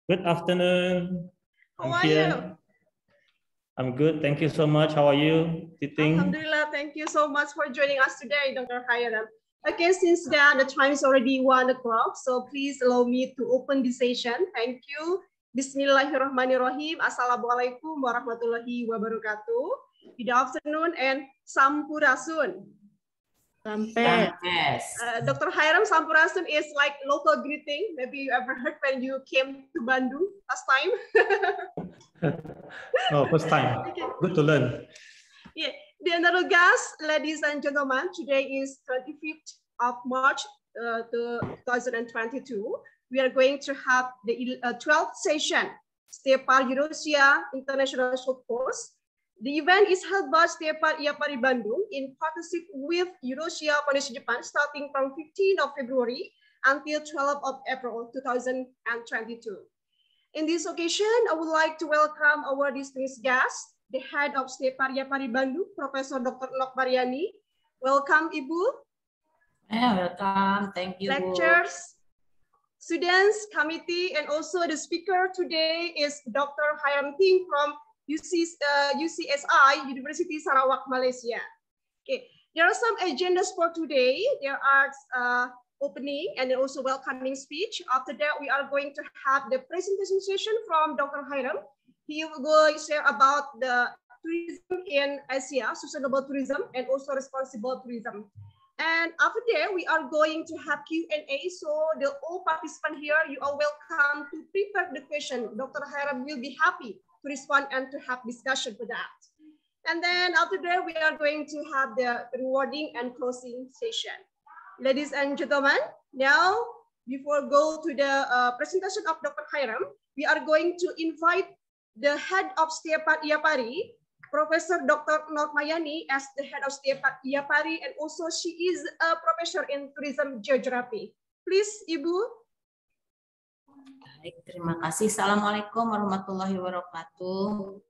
Good afternoon. How are you? I'm good. Thank you so much. How are you, Titing? Alhamdulillah. Thank you so much for joining us today, Dr. Hiram. Okay, since the time is already 1 o'clock, so please allow me to open the session. Thank you. Bismillahirrahmanirrahim. Assalamualaikum warahmatullahi wabarakatuh. Good afternoon and Sampurasun. Dr. Hiram, Sampurasun is like local greeting. Maybe you ever heard when you came to Bandung last time. Oh, first time. Okay. Good to learn. Yeah, dear guests, ladies and gentlemen, today is 25th of March 2022. We are going to have the 12th session, Stepar Eurasia International Short Course. The event is held by Stepar Iapari Bandung in partnership with Eurasia Foundation Japan, starting from 15th of February until 12th of April 2022. In this occasion, I would like to welcome our distinguished guest, the head of Stepar Iapari Bandung, Professor Dr. Nok Mariani. Welcome, Ibu. Welcome. Thank you. Lectures, students, committee, and also the speaker today is Dr. Hiram Ting from UCSI, University Sarawak, Malaysia. Okay, there are some agendas for today. There are opening and also welcoming speech. After that, we are going to have the presentation session from Dr. Hiram. He will go share about the tourism in Asia, sustainable tourism, and also responsible tourism. And after that, we are going to have Q&A. So all participants here, you are welcome to prepare the question. Dr. Hiram will be happy to respond and to have discussion for that. And then after that, we are going to have the rewarding and closing session. Ladies and gentlemen, now before go to the presentation of Dr. Hiram, we are going to invite the head of Stepar Iapari, Professor Dr. Nok Mariani, as the head of Stepar Iapari, and also she is a professor in tourism geography. Please, Ibu. Baik, terima kasih. Assalamualaikum warahmatullahi wabarakatuh.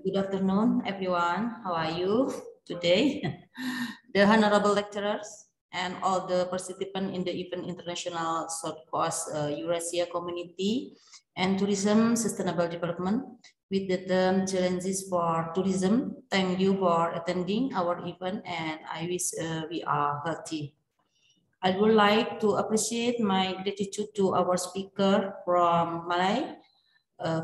Good afternoon, everyone. How are you today? The honorable lecturers and all the participants in the event International Short Course Eurasia Community and Tourism Sustainable Development with the term Challenges for Tourism. Thank you for attending our event, and I wish we are healthy. I would like to appreciate my gratitude to our speaker from Malay,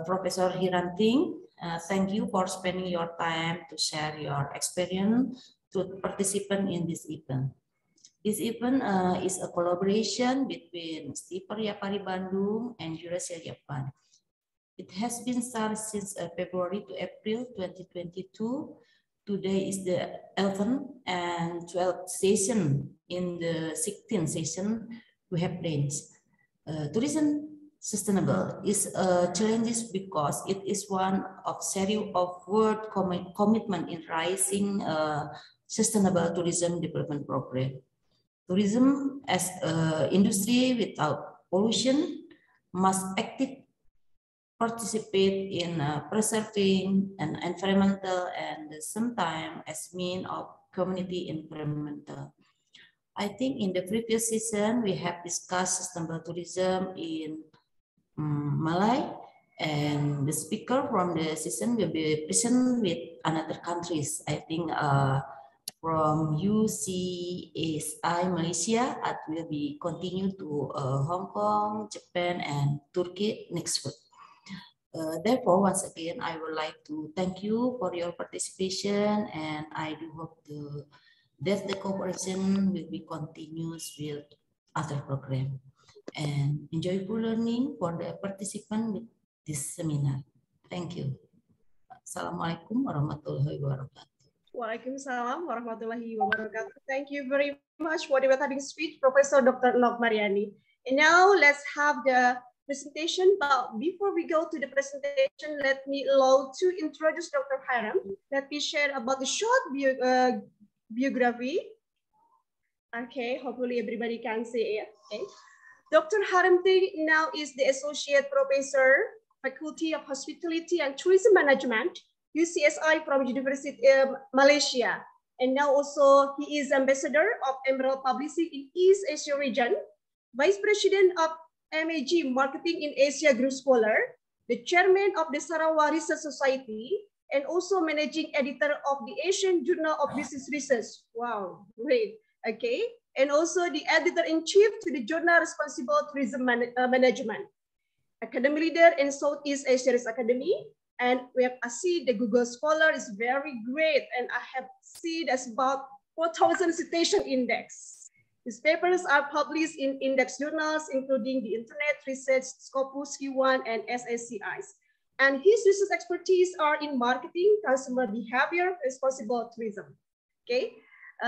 Professor Hiram Ting. Thank you for spending your time to share your experience to participate in this event. This event is a collaboration between Stepar Iapari Bandung and Eurasia Japan. It has been started since February to April 2022. Today is the 11th and 12th session. In the 16th session, we have planned. Tourism sustainable is a challenge because it is one of series of world commitment in rising sustainable tourism development program. Tourism as an industry without pollution must actively participate in preserving an environmental and sometimes as mean of community environmental. I think in the previous season we have discussed sustainable tourism in Malay, and the speaker from the season will be present with another countries. I think from UCSI Malaysia, it will be continue to Hong Kong, Japan, and Turkey next week. Therefore, once again, I would like to thank you for your participation, and I do hope that the cooperation will be continuous with other program. And enjoyable learning for the participant with this seminar. Thank you. Assalamualaikum warahmatullahi wabarakatuh. Waalaikumsalam warahmatullahi wabarakatuh. Thank you very much for the welcoming speech, Professor Dr. Nok Mariani. And now let's have the presentation. But before we go to the presentation, let me allow to introduce Dr. Hiram. Let me share about the short biography. Okay, hopefully everybody can see it. Okay. Dr. Hiram Ting now is the Associate Professor, Faculty of Hospitality and Tourism Management, UCSI from University of Malaysia. And now also he is Ambassador of Emerald Publishing in East Asia region, Vice President of MAG Marketing in Asia Group Scholar, the chairman of the Sarawak Research Society, and also managing editor of the Asian Journal of Business Research. Wow, great. Okay. And also the editor-in-chief to the Journal Responsible Tourism Management. Academy leader in Southeast Asia Academy. And we have seen the Google Scholar is very great. And I have seen that's about 4,000 citation index. His papers are published in index journals, including the Internet Research, Scopus Q1, and SACIs. And his research expertise are in marketing, consumer behavior, responsible tourism. Okay,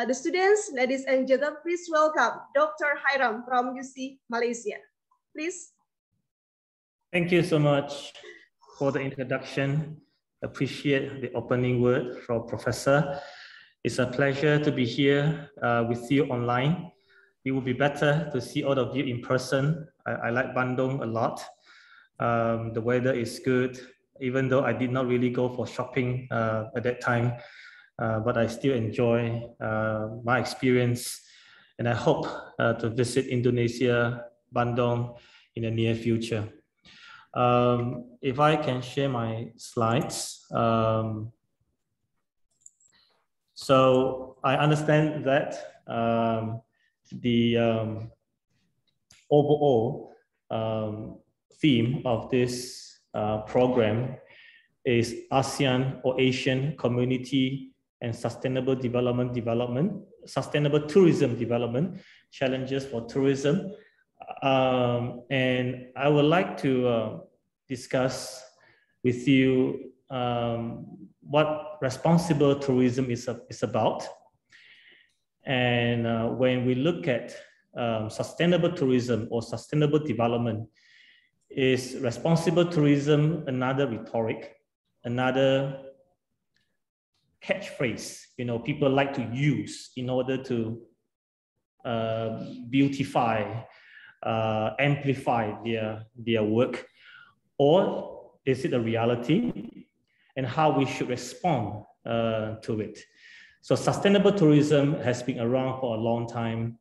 the students, ladies and gentlemen, please welcome Dr. Hiram from UC Malaysia. Please. Thank you so much for the introduction. Appreciate the opening word from Professor. It's a pleasure to be here with you online. It would be better to see all of you in person. I like Bandung a lot. The weather is good, even though I did not really go for shopping at that time, but I still enjoy my experience, and I hope to visit Indonesia, Bandung, in the near future. If I can share my slides. So I understand that the overall theme of this program is ASEAN or Asian Community and Sustainable Sustainable Tourism Development, Challenges for Tourism. And I would like to discuss with you what responsible tourism is about. And when we look at sustainable tourism or sustainable development, is responsible tourism another rhetoric, another catchphrase, you know, people like to use in order to beautify, amplify their work, or is it a reality, and how we should respond to it? So sustainable tourism has been around for a long time,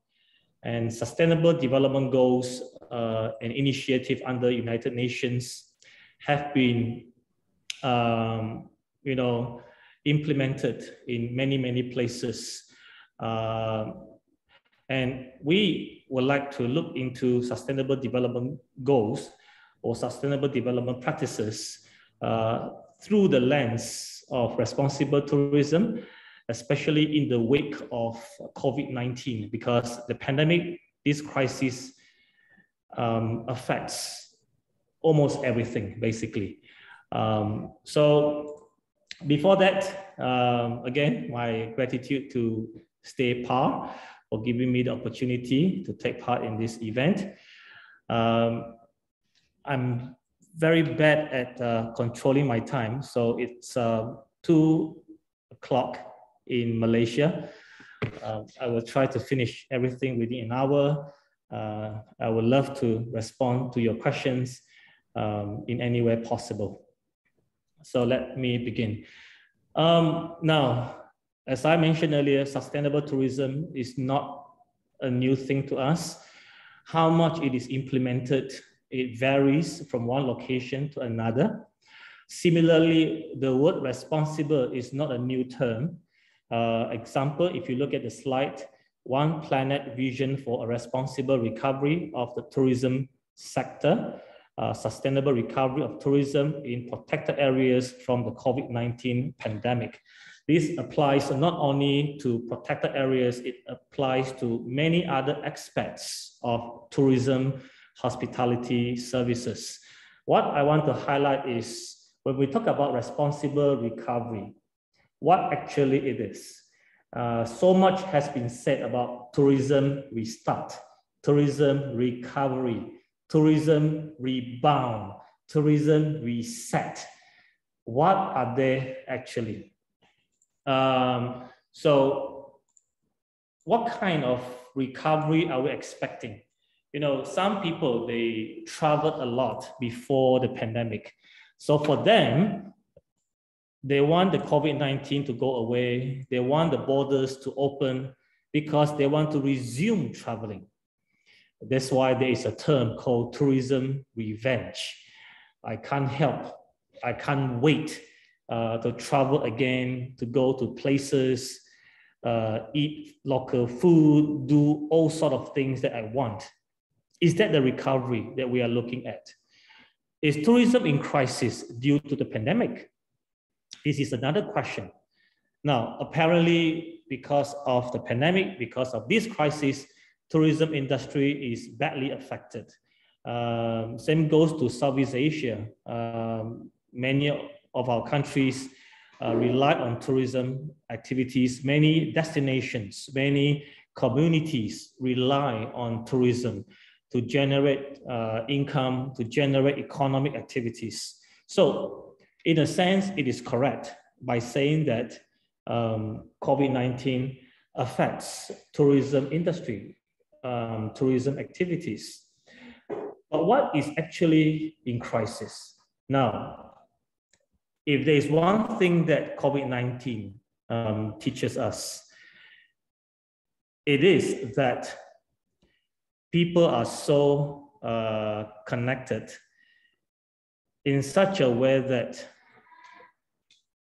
and Sustainable Development Goals, an initiative under United Nations, have been, you know, implemented in many places. And we would like to look into Sustainable Development Goals or Sustainable Development Practices through the lens of responsible tourism, especially in the wake of COVID-19, because the pandemic, this crisis affects almost everything, basically. So before that, again, my gratitude to Stay Par for giving me the opportunity to take part in this event. I'm very bad at controlling my time, so it's 2 o'clock in Malaysia. I will try to finish everything within an hour. I would love to respond to your questions in any way possible. So let me begin. Now, as I mentioned earlier, sustainable tourism is not a new thing to us. How much it is implemented, it varies from one location to another. Similarly, the word responsible is not a new term. Example, if you look at the slide, One Planet Vision for a Responsible Recovery of the Tourism Sector, Sustainable Recovery of Tourism in Protected Areas from the COVID-19 pandemic. This applies not only to protected areas, it applies to many other aspects of tourism, hospitality services. What I want to highlight is when we talk about responsible recovery, what actually it is. So much has been said about tourism restart, tourism recovery, tourism rebound, tourism reset. What are they actually? So what kind of recovery are we expecting? You know, some people, they traveled a lot before the pandemic. So for them, they want the COVID-19 to go away. They want the borders to open because they want to resume traveling. That's why there is a term called tourism revenge. I can't wait to travel again, to go to places, eat local food, do all sort of things that I want. Is that the recovery that we are looking at? Is tourism in crisis due to the pandemic? This is another question. Now, apparently, because of the pandemic, because of this crisis, tourism industry is badly affected. Same goes to Southeast Asia. Many of our countries rely on tourism activities. Many destinations, many communities rely on tourism to generate income, to generate economic activities. So in a sense, it is correct by saying that COVID-19 affects tourism industry, tourism activities. But what is actually in crisis? Now, if there is one thing that COVID-19 teaches us, it is that people are so connected in such a way that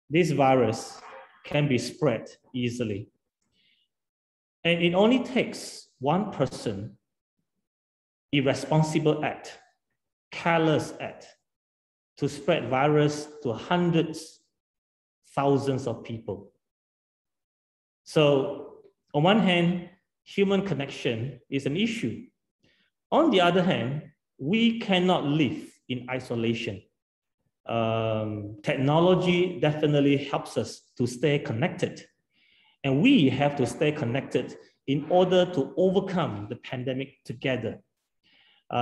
this virus can be spread easily. And it only takes one person, irresponsible act, careless act, to spread virus to hundreds, thousands of people. So on one hand, human connection is an issue. On the other hand, we cannot live in isolation. Technology definitely helps us to stay connected. And we have to stay connected in order to overcome the pandemic together.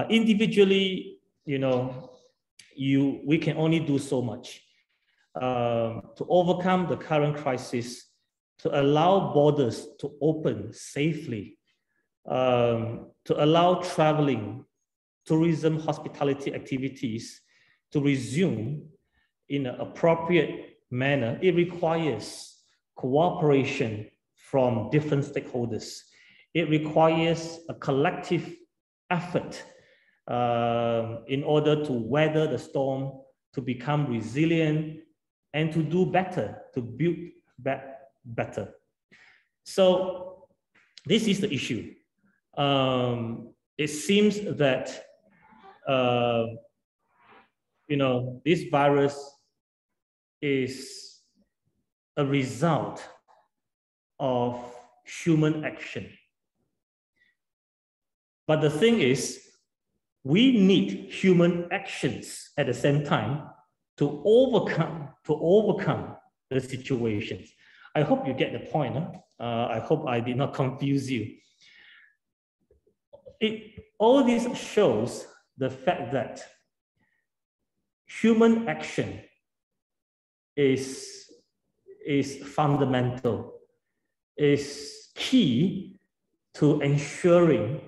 Individually, we can only do so much to overcome the current crisis, to allow borders to open safely, to allow traveling, tourism, hospitality activities to resume in an appropriate manner. It requires cooperation from different stakeholders. It requires a collective effort in order to weather the storm, to become resilient, and to do better, to build back better. So this is the issue. It seems that this virus is a result of human action. But the thing is, we need human actions at the same time to overcome the situations. I hope you get the point. I hope I did not confuse you. All this shows the fact that human action is fundamental, is key to ensuring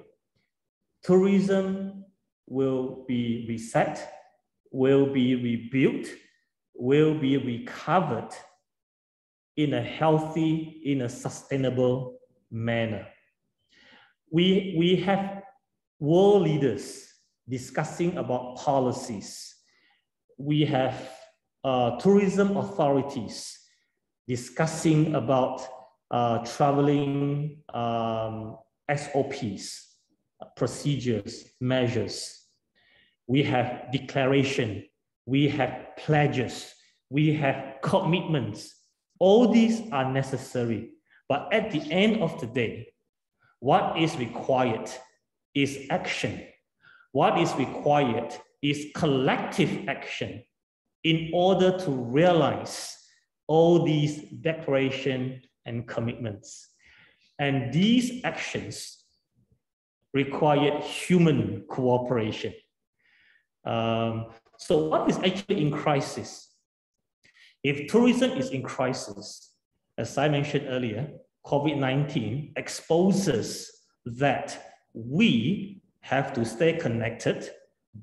tourism will be reset, will be rebuilt, will be recovered in a healthy, in a sustainable manner. We have world leaders discussing about policies. We have tourism authorities discussing about traveling SOPs, procedures, measures. We have declaration, we have pledges, we have commitments. All these are necessary, but at the end of the day, what is required is action. What is required is collective action in order to realize all these declarations and commitments. And these actions required human cooperation. So what is actually in crisis? If tourism is in crisis, as I mentioned earlier, COVID-19 exposes that we have to stay connected,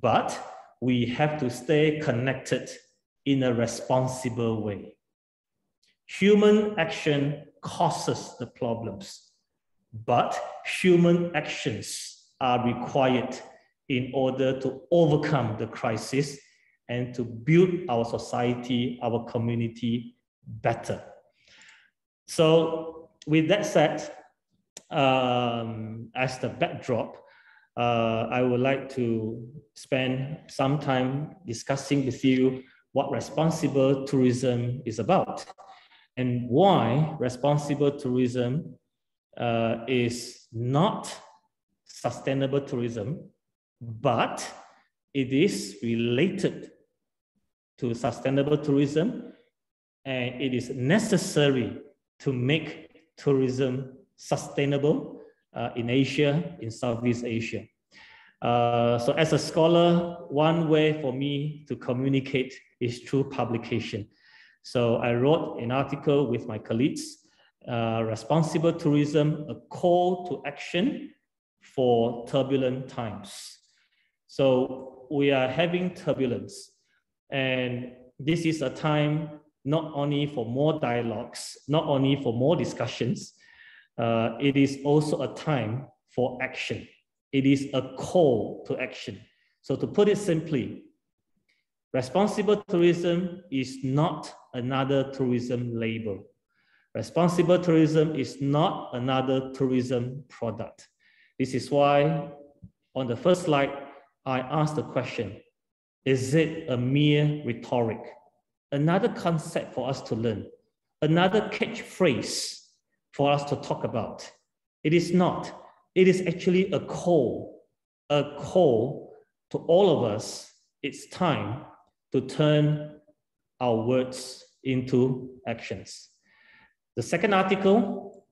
but we have to stay connected in a responsible way. Human action causes the problems, but human actions are required in order to overcome the crisis and to build our society, our community better. So with that said, as the backdrop, I would like to spend some time discussing with you what responsible tourism is about and why responsible tourism is not sustainable tourism, but it is related to sustainable tourism, and it is necessary to make tourism sustainable in Asia, in Southeast Asia. So as a scholar, one way for me to communicate is through publication. So I wrote an article with my colleagues, Responsible Tourism, a Call to Action for Turbulent Times. So we are having turbulence, and this is a time not only for more dialogues, not only for more discussions, it is also a time for action. It is a call to action. So to put it simply, responsible tourism is not another tourism label. Responsible tourism is not another tourism product. This is why on the first slide, I asked the question, is it a mere rhetoric? Another concept for us to learn, another catchphrase for us to talk about? It is not. It is actually a call to all of us. It's time to turn our words into actions. The second article,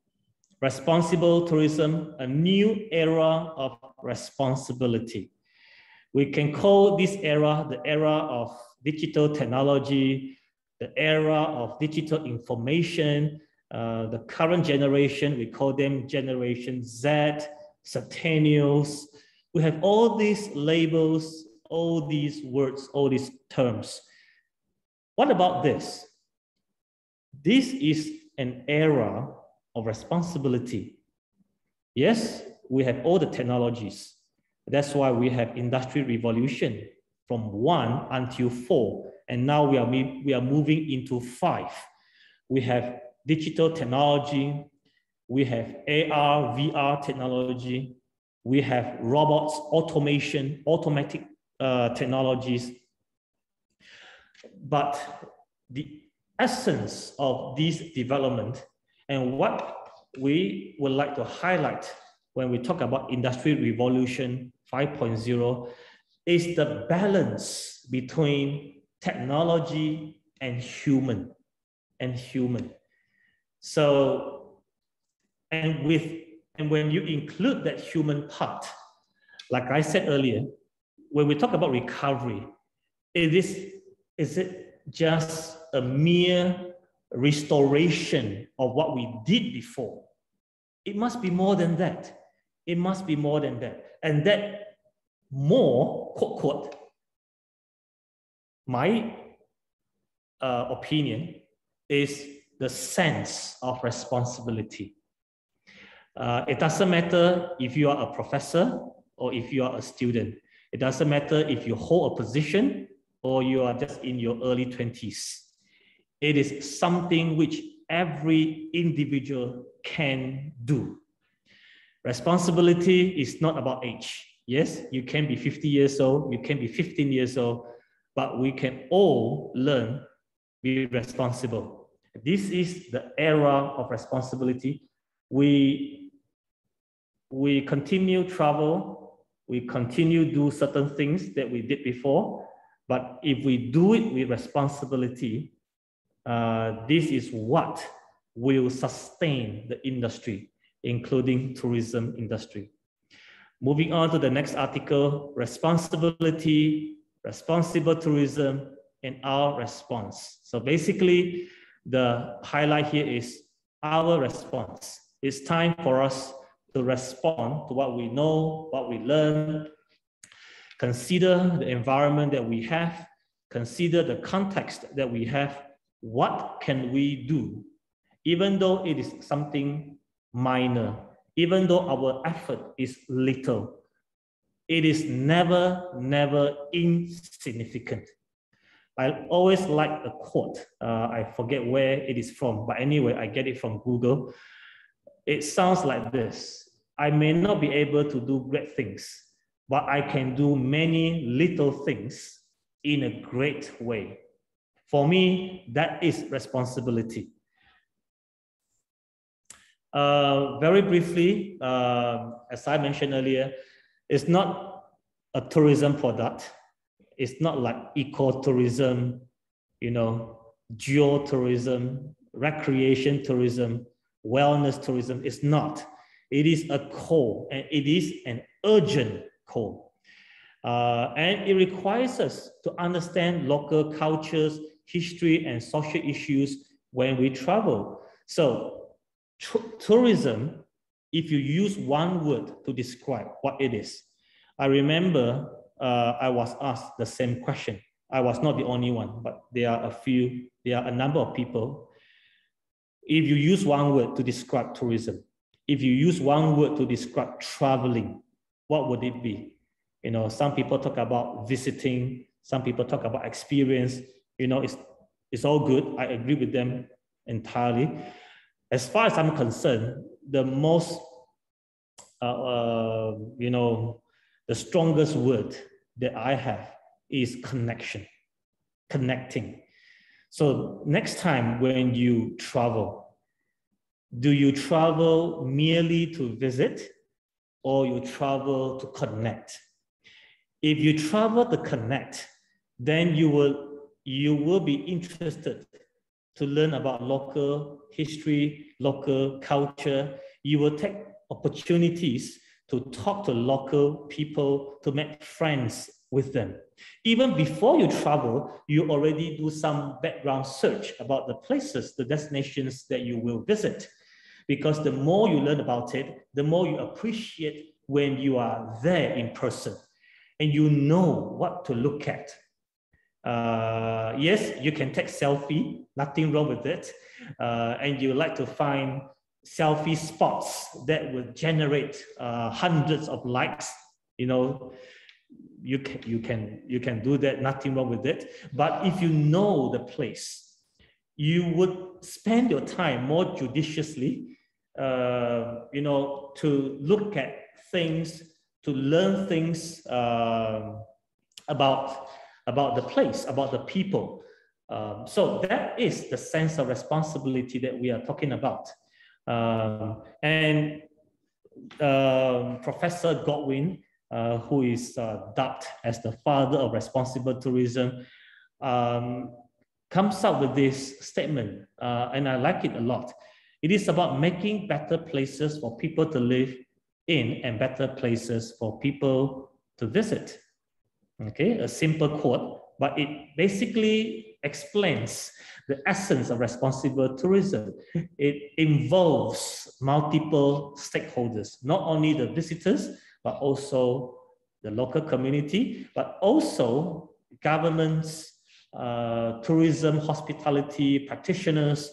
Responsible Tourism, a new era of responsibility. We can call this era the era of digital technology, the era of digital information. The current generation, we call them Generation Z, Centennials. We have all these labels, all these words, all these terms. What about this? This is an era of responsibility. Yes, we have all the technologies. That's why we have Industrial Revolution from 1 until 4. And now we are moving into 5. We have digital technology, we have AR, VR technology, we have robots, automation, automatic technologies. But the essence of this development and what we would like to highlight when we talk about Industrial Revolution 5.0 is the balance between technology and human. So, and when you include that human part, like I said earlier, when we talk about recovery, is it just a mere restoration of what we did before? It must be more than that. It must be more than that. And that more, quote, quote, my opinion is the sense of responsibility. It doesn't matter if you are a professor or if you are a student. It doesn't matter if you hold a position or you are just in your early 20s. It is something which every individual can do. Responsibility is not about age. Yes, you can be 50 years old, you can be 15 years old, but we can all learn to be responsible. This is the era of responsibility. We continue travel, we continue do certain things that we did before, but if we do it with responsibility, this is what will sustain the industry, including tourism industry. Moving on to the next article, responsibility, responsible tourism, and our response. So basically, the highlight here is our response. It's time for us to respond to what we know, what we learn, consider the environment that we have, consider the context that we have. What can we do? Even though it is something minor, even though our effort is little, it is never, never insignificant. I always like a quote. I forget where it is from, but anyway, I get it from Google. It sounds like this: I may not be able to do great things, but I can do many little things in a great way. For me, that is responsibility. Very briefly, as I mentioned earlier, it's not a tourism product. It's not like ecotourism, you know, geotourism, recreation tourism, wellness tourism. It's not. It is a call, and it is an urgent call. And it requires us to understand local cultures, history, and social issues when we travel. So tourism, if you use one word to describe what it is, I remember I was asked the same question. I was not the only one, but there are a number of people. If you use one word to describe tourism, if you use one word to describe traveling, what would it be? You know, some people talk about visiting, some people talk about experience. You know, it's all good. I agree with them entirely. As far as I'm concerned, the most, you know, the strongest word that I have is connection, connecting. So next time when you travel, do you travel merely to visit, or you travel to connect? If you travel to connect, then you will be interested to learn about local history, local culture. You will take opportunities to talk to local people, to make friends with them. Even before you travel, you already do some background search about the places, the destinations that you will visit. Because the more you learn about it, the more you appreciate when you are there in person and you know what to look at. Yes, you can take selfie, nothing wrong with it. And you like to find selfie spots that will generate hundreds of likes. You know, you can do that, nothing wrong with it. But if you know the place, you would spend your time more judiciously, you know, to look at things, to learn things about the place, about the people. So that is the sense of responsibility that we are talking about. And Professor Godwin, who is dubbed as the father of responsible tourism, comes up with this statement, and I like it a lot. It is about making better places for people to live in and better places for people to visit. Okay, a simple quote, but it basically explains the essence of responsible tourism. It involves multiple stakeholders, not only the visitors, but also the local community, but also governments, tourism, hospitality, practitioners,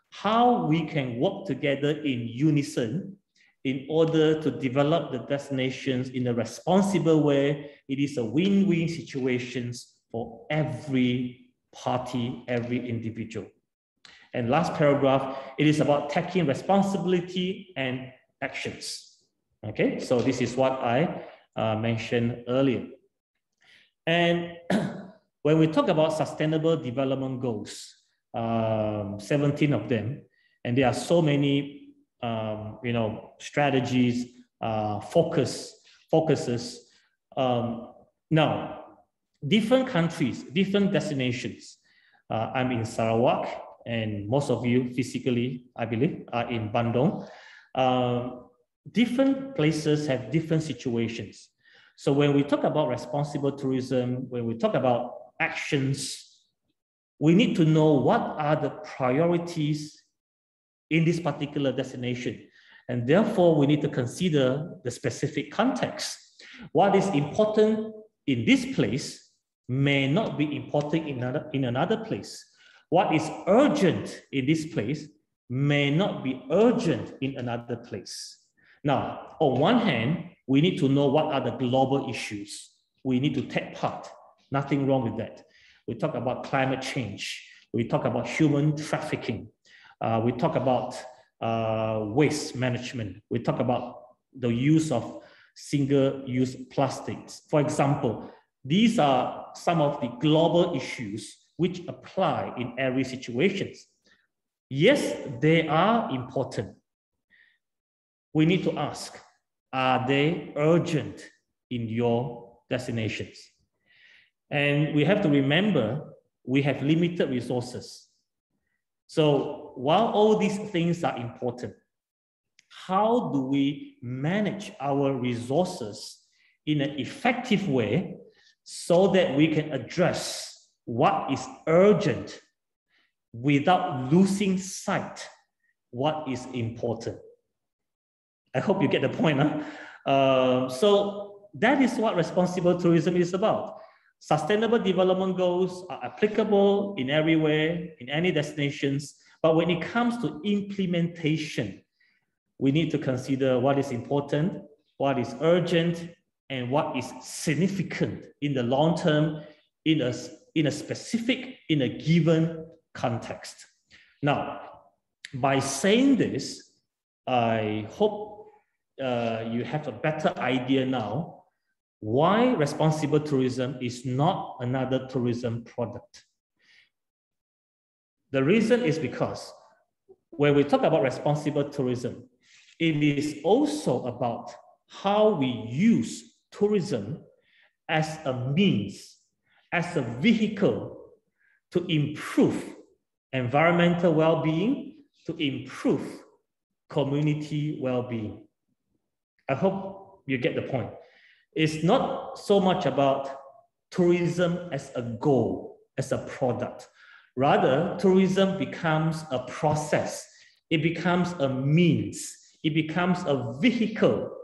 how we can work together in unison in order to develop the destinations in a responsible way. It is a win-win situation for every party, every individual. And last paragraph, it is about taking responsibility and actions. Okay, so this is what I mentioned earlier. And when we talk about sustainable development goals, 17 of them, and there are so many you know, strategies, focuses. Now, different countries, different destinations. I'm in Sarawak, and most of you physically, I believe, are in Bandung. Different places have different situations. So when we talk about responsible tourism, when we talk about actions, we need to know what are the priorities in this particular destination. And therefore, we need to consider the specific context. What is important in this place may not be important in another place. What is urgent in this place may not be urgent in another place. Now, on one hand, We need to know what are the global issues. We need to take part. Nothing wrong with that. We talk about climate change. We talk about human trafficking. We talk about waste management. We talk about the use of single-use plastics. For example, these are some of the global issues which apply in every situation. Yes, they are important. We need to ask, are they urgent in your destinations? And we have to remember, we have limited resources. So while all these things are important, how do we manage our resources in an effective way so that we can address what is urgent without losing sight what is important? I hope you get the point. Huh? So that is what responsible tourism is about. Sustainable development goals are applicable in everywhere, in any destinations, but when it comes to implementation, we need to consider what is important, what is urgent, and what is significant in the long term, in a specific, in a given context. Now, by saying this, I hope you have a better idea now why responsible tourism is not another tourism product. The reason is because when we talk about responsible tourism, it is also about how we use tourism as a means, as a vehicle to improve environmental well-being, to improve community well-being. I hope you get the point. It's not so much about tourism as a goal, as a product. Rather, tourism becomes a process. It becomes a means. It becomes a vehicle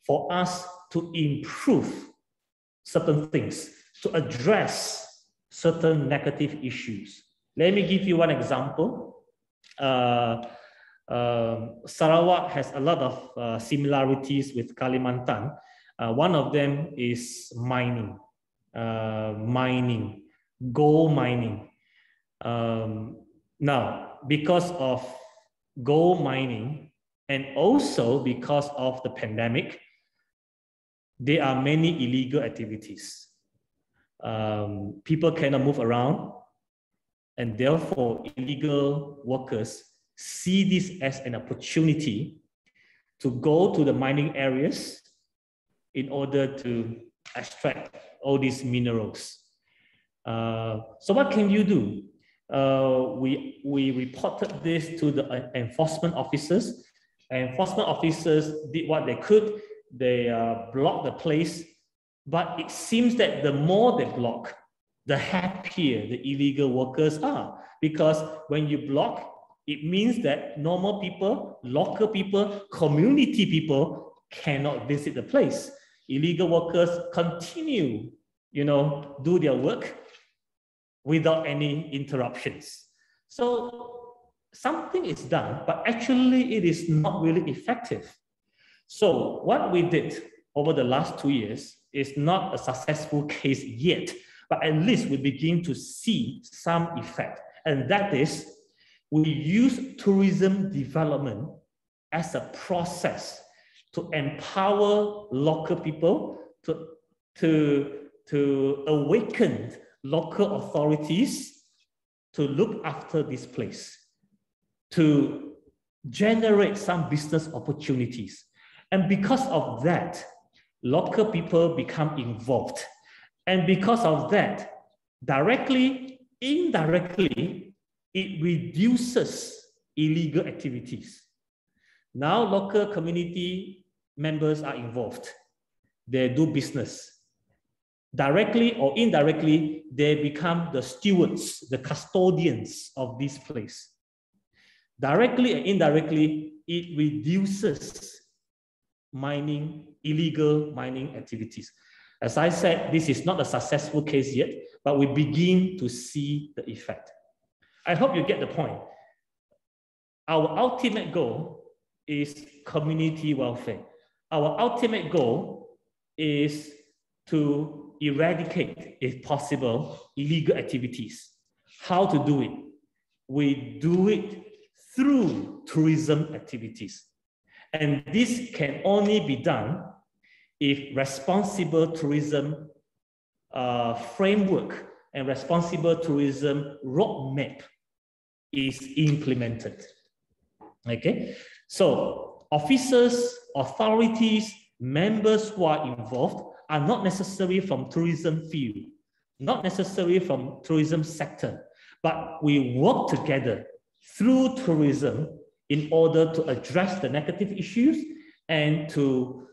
for us to improve certain things, to address certain negative issues. Let me give you one example. Sarawak has a lot of similarities with Kalimantan. One of them is mining, gold mining. Now, because of gold mining and also because of the pandemic, there are many illegal activities. People cannot move around, and therefore illegal workers see this as an opportunity to go to the mining areas in order to extract all these minerals. So what can you do? We reported this to the enforcement officers. Enforcement officers did what they could. They blocked the place, but it seems that the more they block, the happier the illegal workers are. Because when you block, it means that normal people, local people, community people cannot visit the place. Illegal workers continue, do their work without any interruptions. So something is done, but actually it is not really effective. So what we did over the last 2 years is not a successful case yet, but at least we begin to see some effect. And that is, we use tourism development as a process to empower local people, to awaken local authorities to look after this place, to generate some business opportunities. And because of that, local people become involved. And because of that, directly, indirectly, it reduces illegal activities. Now local community members are involved. They do business. Directly or indirectly, they become the stewards, the custodians of this place. Directly and indirectly, it reduces illegal mining activities. As I said, this is not a successful case yet, but we begin to see the effect. I hope you get the point. Our ultimate goal is community welfare. our ultimate goal is to eradicate, if possible, illegal activities. How to do it? We do it through tourism activities. And this can only be done if responsible tourism framework and responsible tourism roadmap is implemented. Okay, so officers, authorities, members who are involved are not necessarily from tourism field, not necessarily from tourism sector, but we work together through tourism in order to address the negative issues and to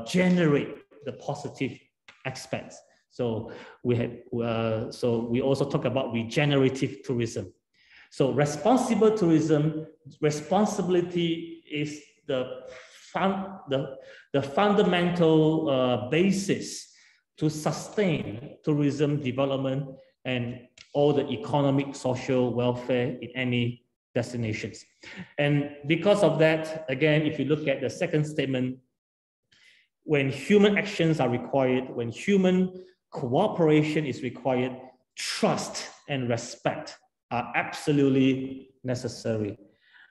generate the positive aspects. So we also talk about regenerative tourism. So responsible tourism, responsibility is the fundamental basis to sustain tourism development and all the economic, social welfare in any destinations. And because of that, again, if you look at the second statement, when human actions are required, when human cooperation is required, trust and respect are absolutely necessary.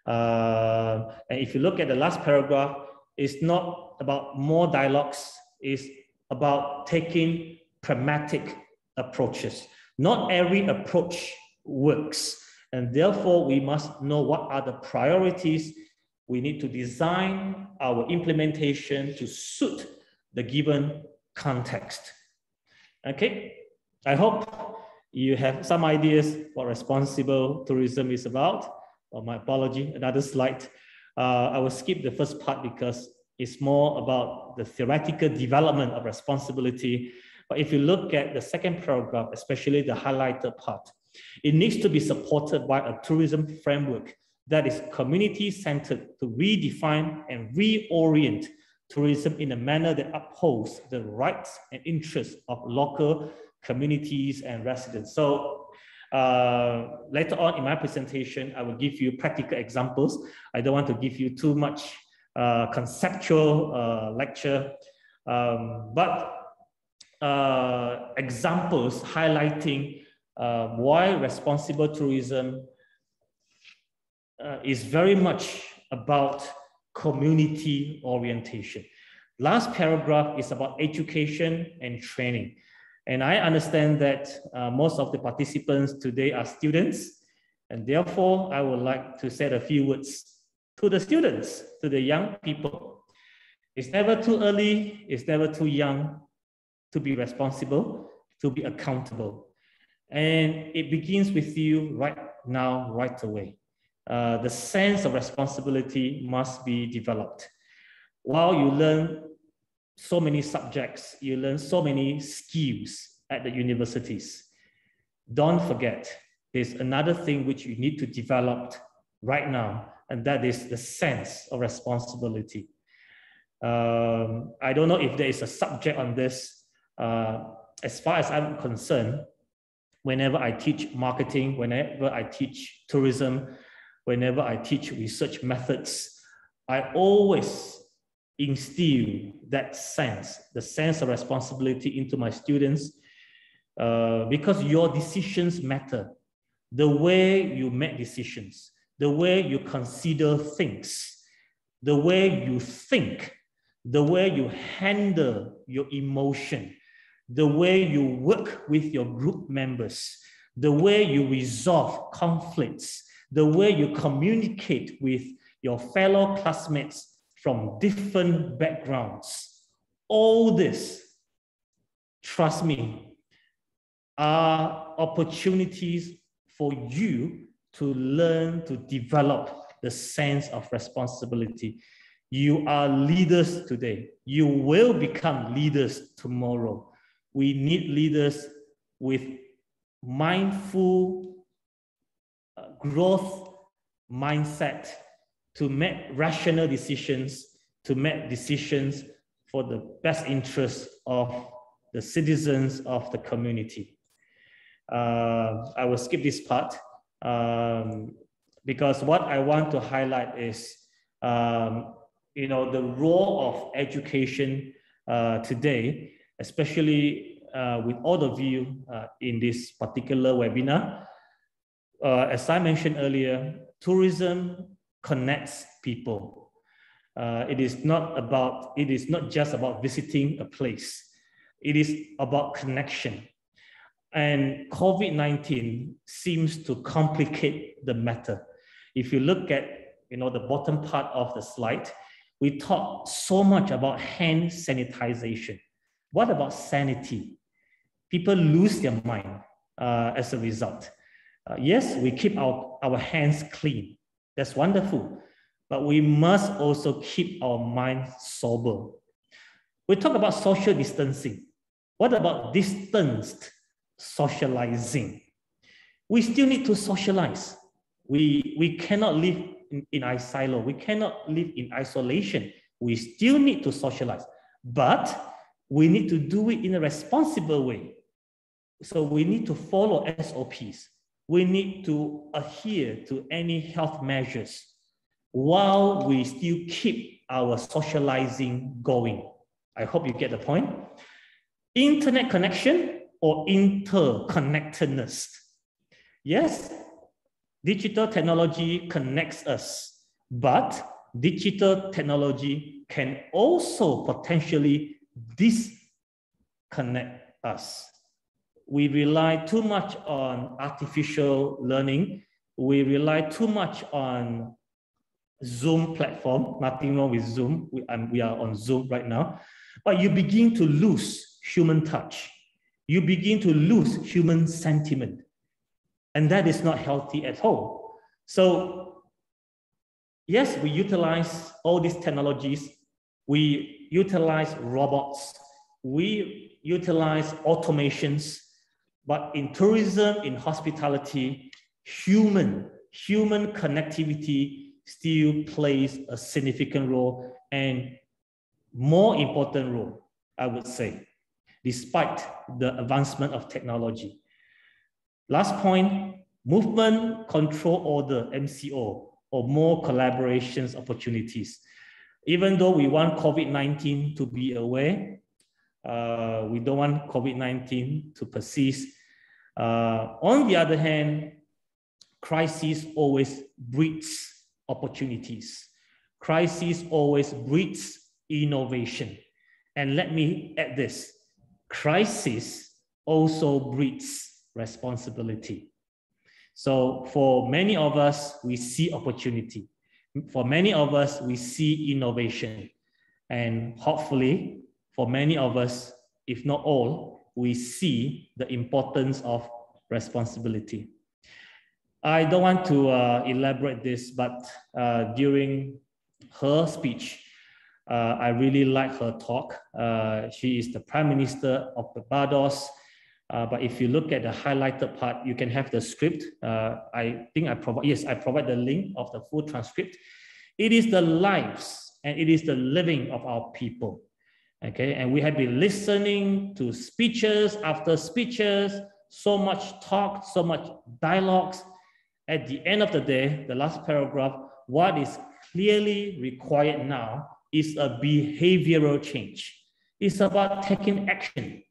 And if you look at the last paragraph, it's not about more dialogues, it's about taking pragmatic approaches. Not every approach works, and therefore we must know what are the priorities. We need to design our implementation to suit the given context. Okay, I hope you have some ideas what responsible tourism is about. Oh, my apology, another slide. I will skip the first part because it's more about the theoretical development of responsibility. But if you look at the second paragraph, especially the highlighted part, it needs to be supported by a tourism framework that is community-centered to redefine and reorient tourism in a manner that upholds the rights and interests of local communities and residents. So later on in my presentation, I will give you practical examples. I don't want to give you too much conceptual lecture, but examples highlighting why responsible tourism is very much about community orientation. Last paragraph is about education and training. And I understand that most of the participants today are students, and therefore I would like to say a few words to the students, to the young people. It's never too early, it's never too young to be responsible, to be accountable. And it begins with you right now, right away. The sense of responsibility must be developed. While you learn so many subjects, you learn so many skills at the universities, don't forget, there's another thing which you need to develop right now, and that is the sense of responsibility. I don't know if there is a subject on this. As far as I'm concerned, whenever I teach marketing, whenever I teach tourism, whenever I teach research methods, I always instill that sense, the sense of responsibility into my students, because your decisions matter. The way you make decisions, the way you consider things, the way you think, the way you handle your emotion, the way you work with your group members, the way you resolve conflicts, the way you communicate with your fellow classmates from different backgrounds. All this, trust me, are opportunities for you to learn to develop the sense of responsibility. You are leaders today. You will become leaders tomorrow. We need leaders with mindful growth mindset to make rational decisions, to make decisions for the best interest of the citizens of the community. I will skip this part because what I want to highlight is the role of education today, especially with all of you in this particular webinar. As I mentioned earlier, tourism connects people. It is not just about visiting a place. It is about connection. And COVID-19 seems to complicate the matter. If you look at the bottom part of the slide, we talk so much about hand sanitization. What about sanity? People lose their mind as a result. Yes, we keep our hands clean. That's wonderful. But we must also keep our mind sober. We talk about social distancing. What about distanced socializing? We still need to socialize. We cannot live in silo. We cannot live in isolation. We still need to socialize, but we need to do it in a responsible way. So we need to follow SOPs. We need to adhere to any health measures while we still keep our socializing going. I hope you get the point. Internet connection or interconnectedness. Yes, digital technology connects us, but digital technology can also potentially disconnect us. We rely too much on artificial learning. We rely too much on Zoom platform. Nothing wrong with Zoom. We are on Zoom right now. But you begin to lose human touch. You begin to lose human sentiment. And that is not healthy at all. So yes, we utilize all these technologies. We utilize robots. We utilize automations. But in tourism, in hospitality, human connectivity still plays a significant role and more important role, I would say, despite the advancement of technology. Last point, movement control order, MCO, or more collaborations opportunities. Even though we want COVID-19 to be away, we don't want COVID-19 to persist. On the other hand, crisis always breeds opportunities. Crisis always breeds innovation. And let me add this, crisis also breeds responsibility. So for many of us, we see opportunity. For many of us, we see innovation. And hopefully, for many of us, if not all, we see the importance of responsibility. I don't want to elaborate this, but during her speech, I really like her talk. She is the Prime Minister of Barbados. But if you look at the highlighted part, you can have the script. I think I provide the link of the full transcript. It is the lives and it is the living of our people. Okay, and we have been listening to speeches after speeches, so much talk, so much dialogues. At the end of the day, the last paragraph, what is clearly required now is a behavioral change. It's about taking action.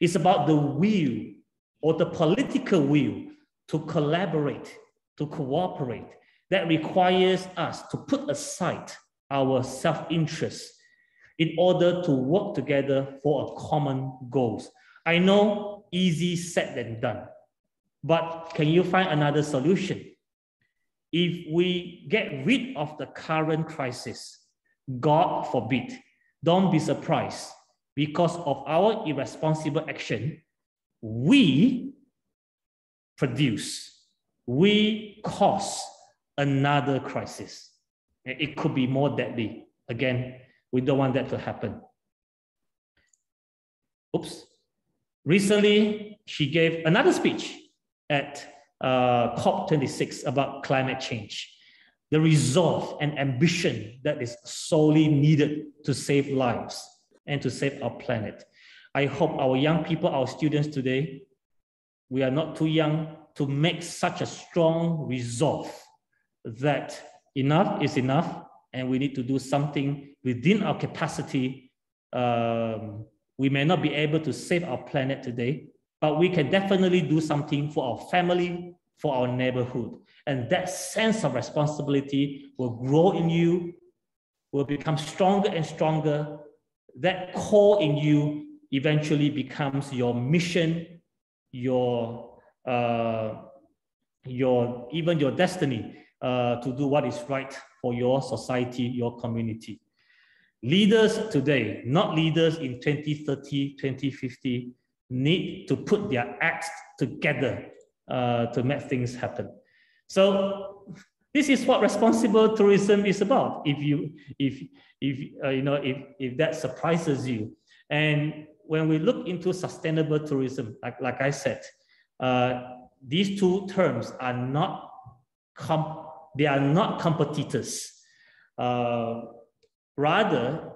It's about the will or the political will to collaborate, to cooperate. That requires us to put aside our self-interest in order to work together for a common goal. I know easy said than done, but can you find another solution? If we get rid of the current crisis, God forbid, don't be surprised, because of our irresponsible action, we cause another crisis. It could be more deadly. Again, we don't want that to happen. Oops. Recently, she gave another speech at COP26 about climate change. The resolve and ambition that is solely needed to save lives and to save our planet. I hope our young people, our students today, we are not too young to make such a strong resolve that enough is enough and we need to do something within our capacity. We may not be able to save our planet today, but we can definitely do something for our family, for our neighborhood. And that sense of responsibility will grow in you, will become stronger and stronger. That core in you eventually becomes your mission, even your destiny to do what is right for your society, your community. Leaders today, not leaders in 2030, 2050, need to put their acts together to make things happen. So this is what responsible tourism is about. If that surprises you, and when we look into sustainable tourism, like I said, these two terms are not competitors. Rather,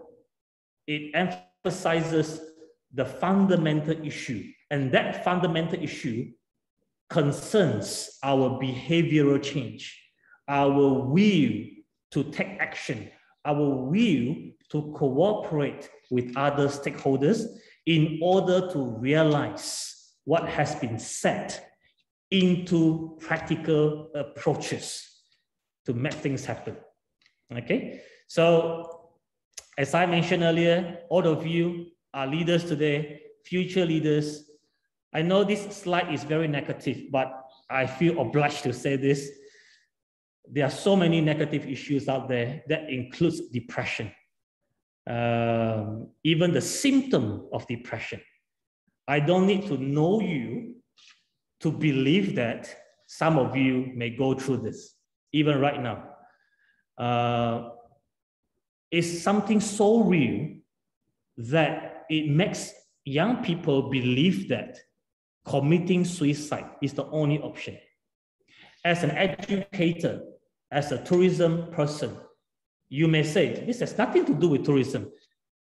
it emphasizes the fundamental issue, and that fundamental issue concerns our behavioral change, our will to take action, our will to cooperate with other stakeholders in order to realize what has been said into practical approaches to make things happen. Okay, so as I mentioned earlier, all of you are leaders today, future leaders. I know this slide is very negative, but I feel obliged to say this. There are so many negative issues out there that includes depression, even the symptom of depression. I don't need to know you to believe that some of you may go through this, even right now. It's something so real that it makes young people believe that committing suicide is the only option. As an educator, as a tourism person, you may say, this has nothing to do with tourism.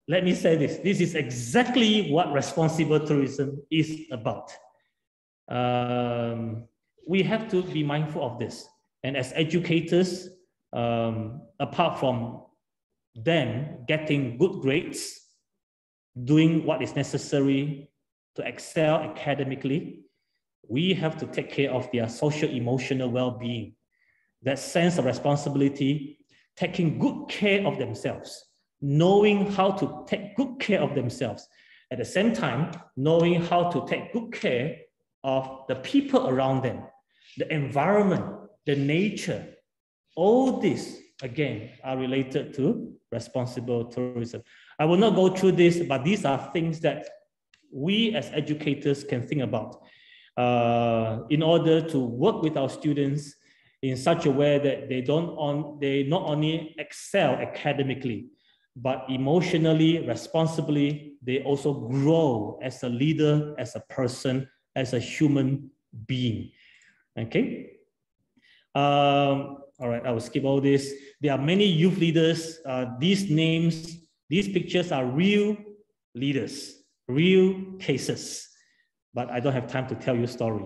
Let me say this. This is exactly what responsible tourism is about. We have to be mindful of this. And as educators, apart from them getting good grades, doing what is necessary to excel academically, we have to take care of their social-emotional well-being, that sense of responsibility, taking good care of themselves, knowing how to take good care of themselves. At the same time, knowing how to take good care of the people around them, the environment, the nature. All this, again, are related to responsible tourism. I will not go through this, but these are things that we as educators can think about in order to work with our students in such a way that they not only excel academically, but emotionally, responsibly, they also grow as a leader, as a person, as a human being. Okay. All right, I will skip all this. There are many youth leaders. These names, these pictures are real leaders, real cases. But I don't have time to tell you story.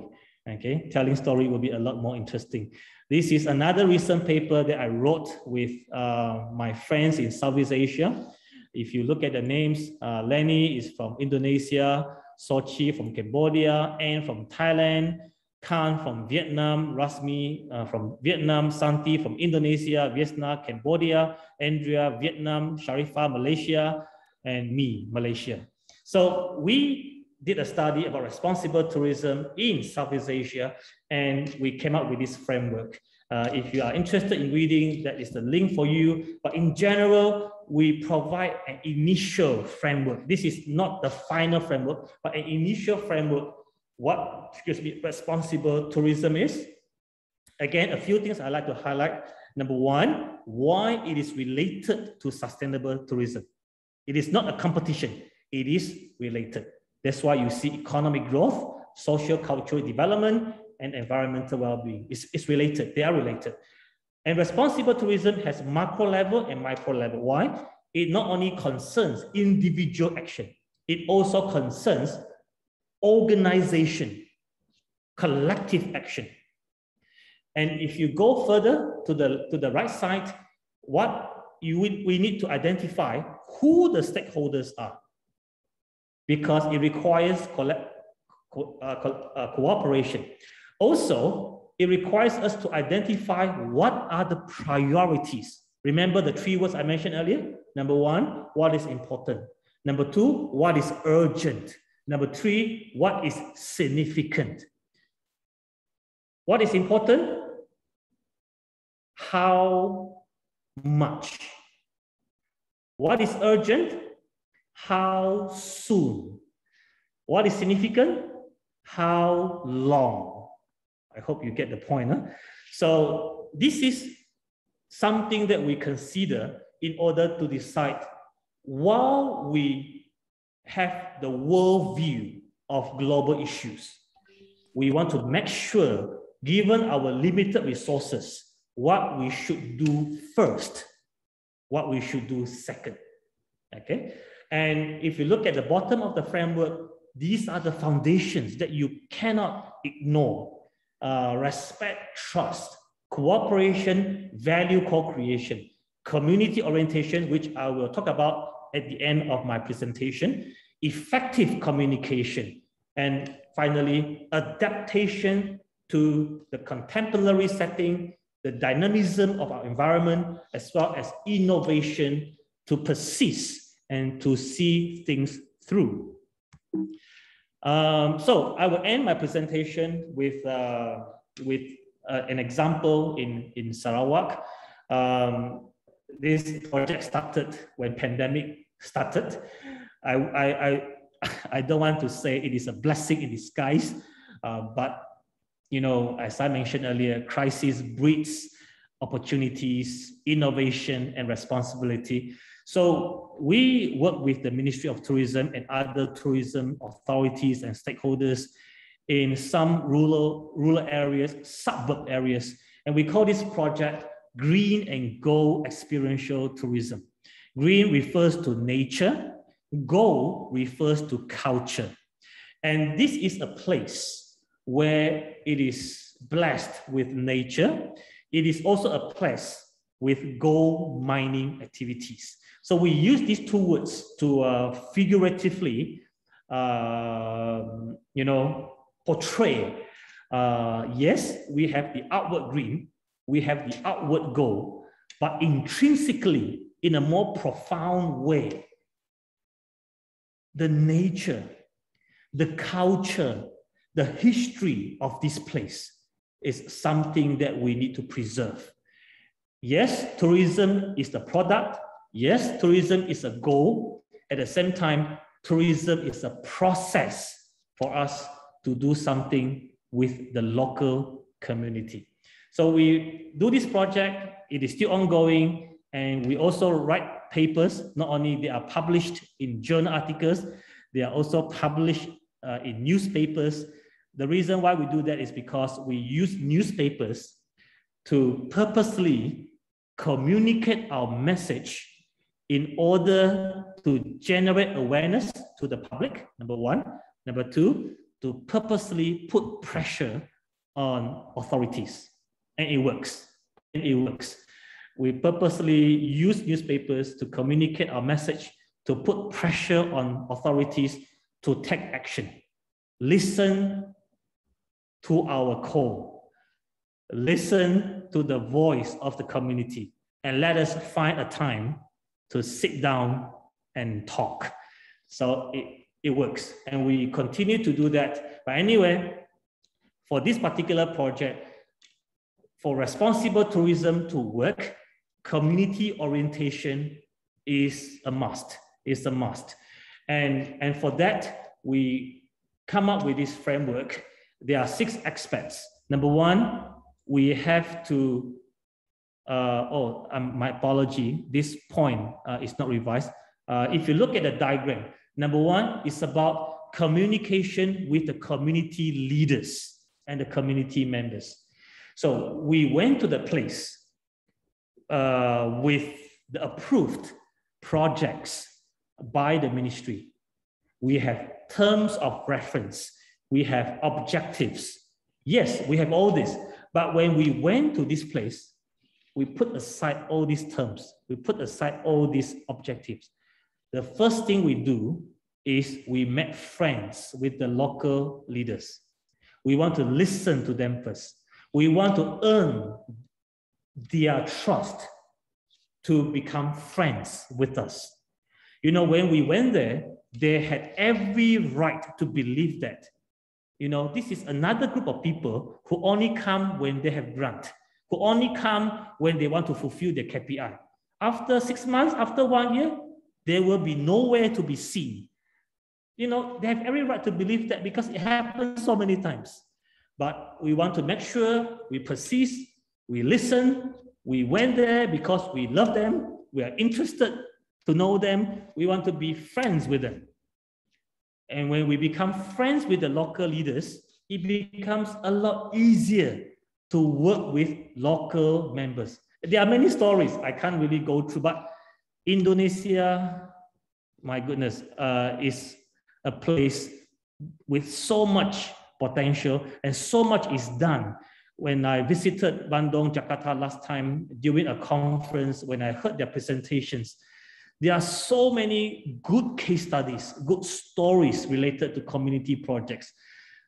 Okay, telling story will be a lot more interesting. This is another recent paper that I wrote with my friends in Southeast Asia. If you look at the names, Lenny is from Indonesia, Sochi from Cambodia, Anne from Thailand, Khan from Vietnam, Rasmi from Vietnam, Santi from Indonesia, Vietnam, Cambodia, Andrea, Vietnam, Sharifa, Malaysia, and me, Malaysia. So we did a study about responsible tourism in Southeast Asia, and we came up with this framework. If you are interested in reading, that is the link for you. But in general, we provide an initial framework. This is not the final framework, but an initial framework. What, responsible tourism is. Again, a few things I'd like to highlight. Number one, why it is related to sustainable tourism. It is not a competition, it is related. That's why you see economic growth, social, cultural development, and environmental well-being. It's related, they are related. And responsible tourism has macro level and micro level. Why? It not only concerns individual action, it also concerns organization, collective action. And if you go further to the right side, what we need to identify who the stakeholders are, because it requires cooperation. Also, it requires us to identify what are the priorities. Remember the 3 words I mentioned earlier? Number 1, what is important? Number 2, what is urgent? Number 3, what is significant? What is important? How much? What is urgent? How soon? What is significant? How long? I hope you get the point. Huh? So this is something that we consider in order to decide, while we have the worldview of global issues, we want to make sure, given our limited resources, what we should do first, what we should do second. Okay? And if you look at the bottom of the framework, these are the foundations that you cannot ignore. Respect, trust, cooperation, value co-creation, community orientation, which I will talk about at the end of my presentation, effective communication, and finally, adaptation to the contemporary setting, the dynamism of our environment, as well as innovation to persist and to see things through. So I will end my presentation with an example in Sarawak. This project started when pandemic started. I don't want to say it is a blessing in disguise, but you know, as I mentioned earlier, crisis breeds opportunities, innovation, and responsibility. So we work with the Ministry of Tourism and other tourism authorities and stakeholders in some rural areas, suburb areas, and we call this project Green and Gold Experiential Tourism. Green refers to nature, gold refers to culture. And this is a place where it is blessed with nature. It is also a place with gold mining activities. So we use these 2 words to figuratively, portray. Yes, we have the outward green, we have the outward gold, but intrinsically, in a more profound way, the nature, the culture, the history of this place is something that we need to preserve. Yes, tourism is the product. Yes, tourism is a goal. At the same time, tourism is a process for us to do something with the local community. So we do this project, it is still ongoing, and we also write papers. Not only they are published in journal articles, they are also published in newspapers. The reason why we do that is because we use newspapers to purposely communicate our message in order to generate awareness to the public, number 1. Number 2, to purposely put pressure on authorities. And it works. And it works. We purposely use newspapers to communicate our message, to put pressure on authorities to take action. Listen to our call. Listen to the voice of the community, and let us find a time to sit down and talk. So it works, and we continue to do that. But anyway, for this particular project, for responsible tourism to work, community orientation is a must. It's a must. And for that, we come up with this framework. There are 6 aspects. Number 1, we have to, my apology, this point is not revised. If you look at the diagram, number 1 is about communication with the community leaders and the community members. So we went to the place with the approved projects by the ministry. We have terms of reference. We have objectives. Yes, we have all this. But when we went to this place, we put aside all these terms, we put aside all these objectives. The first thing we do is we make friends with the local leaders. We want to listen to them first. We want to earn their trust to become friends with us. You know, when we went there, they had every right to believe that, you know, this is another group of people who only come when they have grant, who only come when they want to fulfill their KPI. After 6 months, after 1 year, they will be nowhere to be seen. You know, they have every right to believe that because it happens so many times. But we want to make sure we persist, we listen, we went there because we love them, we are interested to know them, we want to be friends with them. And when we become friends with the local leaders, it becomes a lot easier to work with local members. There are many stories I can't really go through, but Indonesia, my goodness, is a place with so much potential and so much is done. When I visited Bandung, Jakarta last time during a conference, when I heard their presentations, there are so many good case studies, good stories related to community projects.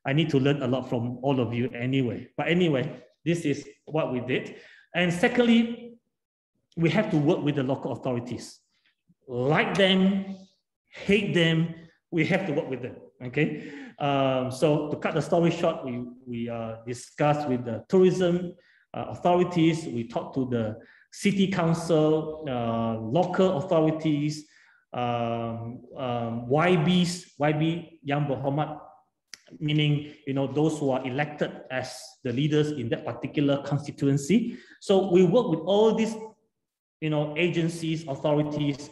I need to learn a lot from all of you anyway. But anyway, this is what we did. And secondly, we have to work with the local authorities. Like them, hate them, we have to work with them, okay? So to cut the story short, we discussed with the tourism authorities, we talked to the city council, local authorities, YBs, YB Yang Berhormat, meaning, you know, those who are elected as the leaders in that particular constituency. So we work with all these, you know, agencies, authorities,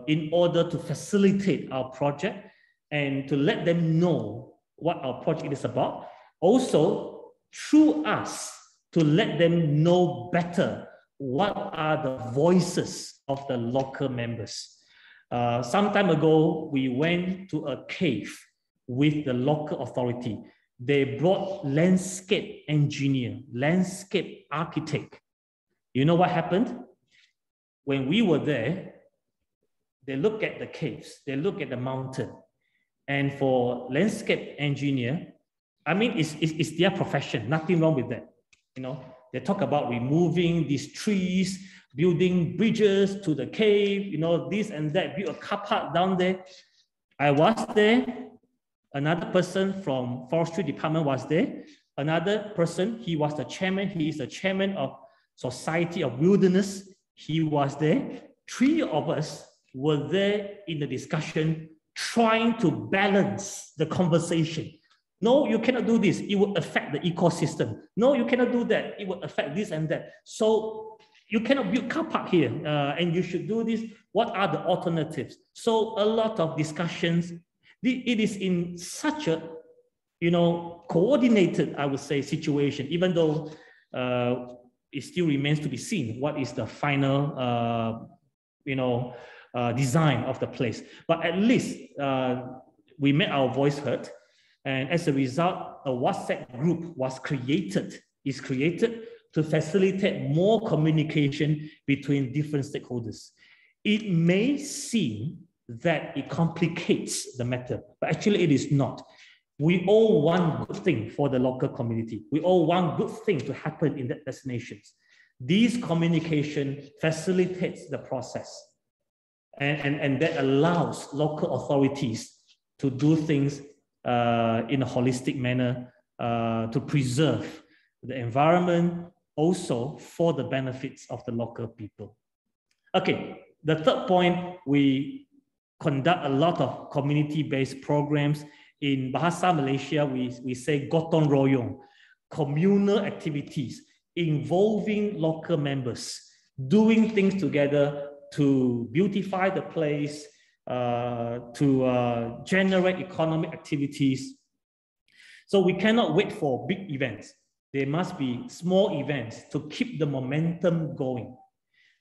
in order to facilitate our project and to let them know what our project is about. Also, through us, to let them know better what are the voices of the local members. Some time ago, we went to a cave with the local authority. They brought landscape engineer, landscape architect. You know what happened? When we were there, they look at the caves, they look at the mountain. And for landscape engineer, I mean, it's their profession, nothing wrong with that. You know, they talk about removing these trees, building bridges to the cave, you know, this and that, build a car park down there. I was there. Another person from forestry department was there. Another person, he was the chairman. He is the chairman of Society of Wilderness. He was there. 3 of us were there in the discussion, trying to balance the conversation. No, you cannot do this. It will affect the ecosystem. No, you cannot do that. It will affect this and that. So you cannot build car park here, and you should do this. What are the alternatives? So a lot of discussions. It is in such a, you know, coordinated, I would say, situation, even though it still remains to be seen what is the final, you know, design of the place. But at least we made our voice heard. And as a result, a WhatsApp group is created to facilitate more communication between different stakeholders. It may seem that it complicates the matter, but actually it is not. We all want good thing for the local community. We all want good things to happen in that destinations. This communication facilitates the process. And that allows local authorities to do things in a holistic manner to preserve the environment, also for the benefits of the local people. Okay, the third point, we conduct a lot of community-based programs. In Bahasa Malaysia, we say gotong royong, communal activities involving local members, doing things together to beautify the place, to generate economic activities. So we cannot wait for big events. There must be small events to keep the momentum going,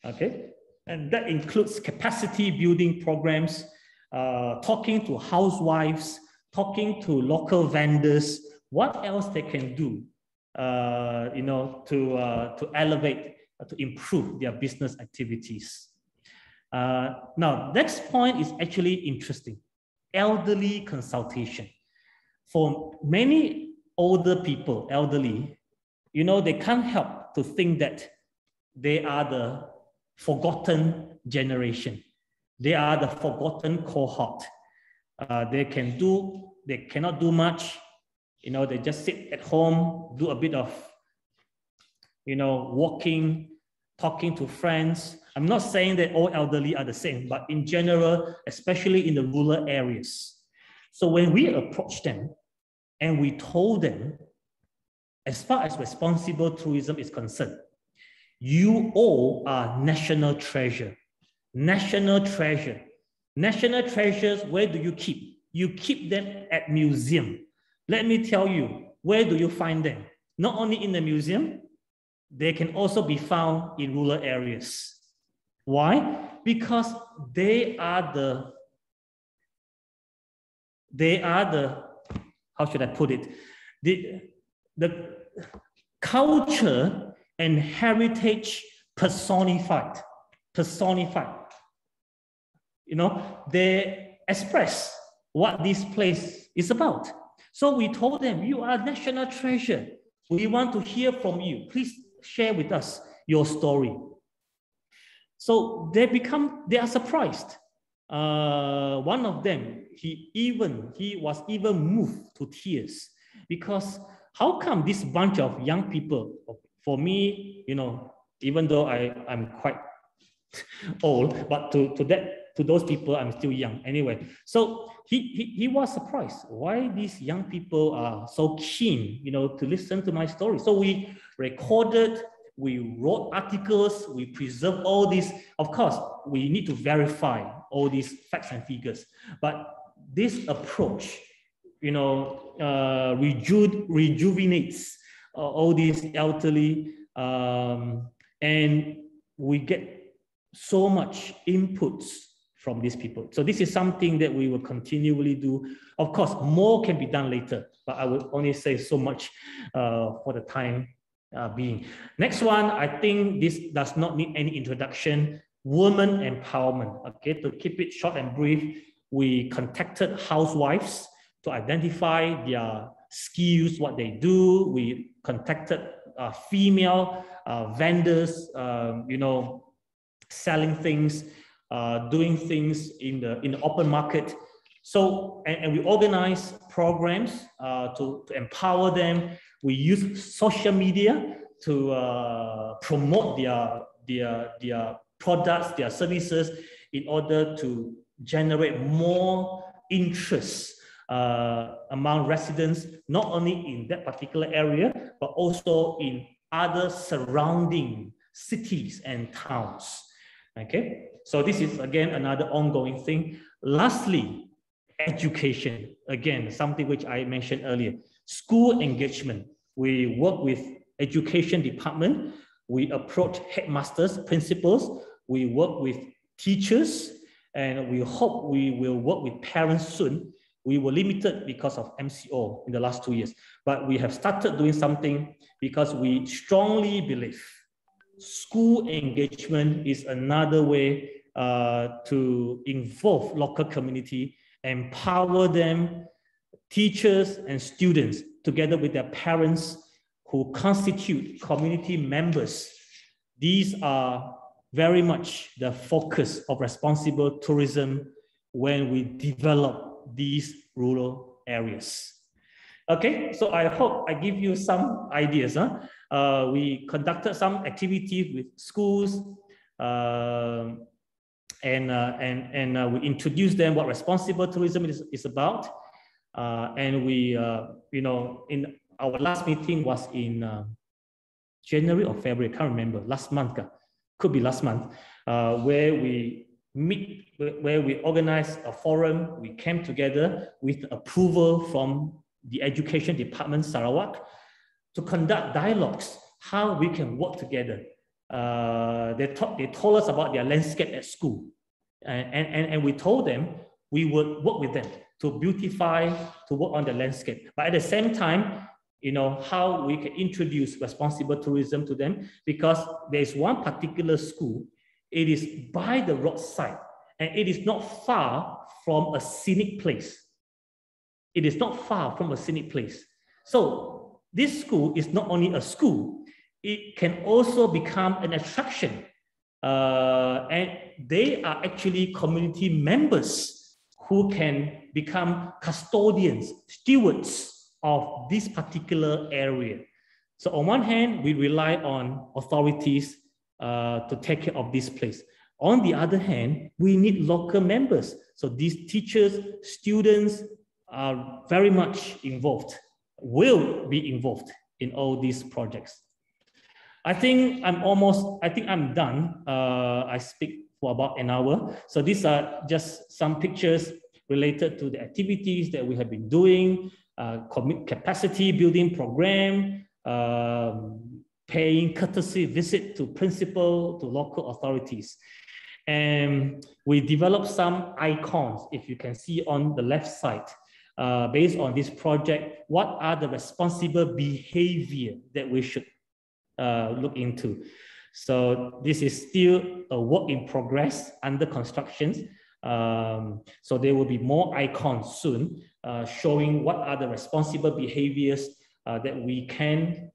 okay? And that includes capacity building programs, talking to housewives, talking to local vendors, what else they can do you know, to elevate, to improve their business activities. Now, next point is actually interesting. Elderly consultation. For many older people, elderly, you know, they can't help to think that they are the forgotten generation. They are the forgotten cohort. They cannot do much. You know, they just sit at home, do a bit of, you know, walking, talking to friends. I'm not saying that all elderly are the same, but in general, especially in the rural areas. So when we approached them and we told them, as far as responsible tourism is concerned, you all are national treasure. National treasure. National treasures, where do you keep? You keep them at museum. Let me tell you, where do you find them? Not only in the museum, they can also be found in rural areas. Why? Because they are the, how should I put it? The culture and heritage personified. You know, they express what this place is about. So we told them, you are national treasure. We want to hear from you. Please share with us your story. So they are surprised. One of them, he was even moved to tears, because how come this bunch of young people, for me, you know, even though I'm quite old, but to those people, I'm still young anyway. So he was surprised why these young people are so keen, you know, to listen to my story. So we recorded, we wrote articles, we preserved all this. Of course, we need to verify all these facts and figures. But this approach, you know, rejuvenates all these elderly, and we get so much inputs from these people. So this is something that we will continually do. Of course, more can be done later, but I will only say so much for the time being. Next one, I think this does not need any introduction. Women empowerment. Okay, to keep it short and brief, we contacted housewives to identify their skills, what they do. We contacted female vendors, you know, selling things, doing things in the open market. So, and we organize programs to empower them. We use social media to promote their products, their services, in order to generate more interest among residents, not only in that particular area, but also in other surrounding cities and towns. Okay, so this is again another ongoing thing. Lastly, education. Again, something which I mentioned earlier. School engagement. We work with education department. We approach headmasters, principals. We work with teachers, and we hope we will work with parents soon. We were limited because of MCO in the last 2 years, but we have started doing something because we strongly believe school engagement is another way to involve local community, empower them, teachers and students, together with their parents who constitute community members. These are very much the focus of responsible tourism when we develop these rural areas. Okay, so I hope I give you some ideas. We conducted some activities with schools, and we introduced them what responsible tourism is about. And we, you know, in our last meeting was in January or February, I can't remember, last month, could be last month, where we organized a forum. We came together with approval from the Education Department, Sarawak, to conduct dialogues, how we can work together. They told us about their landscape at school. And we told them we would work with them to beautify, to work on the landscape. But at the same time, how we can introduce responsible tourism to them, because there is one particular school. It is by the roadside and it is not far from a scenic place. It is not far from a scenic place. So this school is not only a school, it can also become an attraction. And they are actually community members who can become custodians, stewards of this particular area. So on one hand, we rely on authorities to take care of this place. On the other hand, we need local members. So these teachers, students are very much involved, will be involved in all these projects. I think I'm done. I speak for about an hour. So these are just some pictures related to the activities that we have been doing, capacity building program, paying courtesy visit to principal, to local authorities. And we developed some icons, if you can see on the left side, based on this project. What are the responsible behavior that we should look into? So this is still a work in progress, under construction. So there will be more icons soon showing what are the responsible behaviors that we can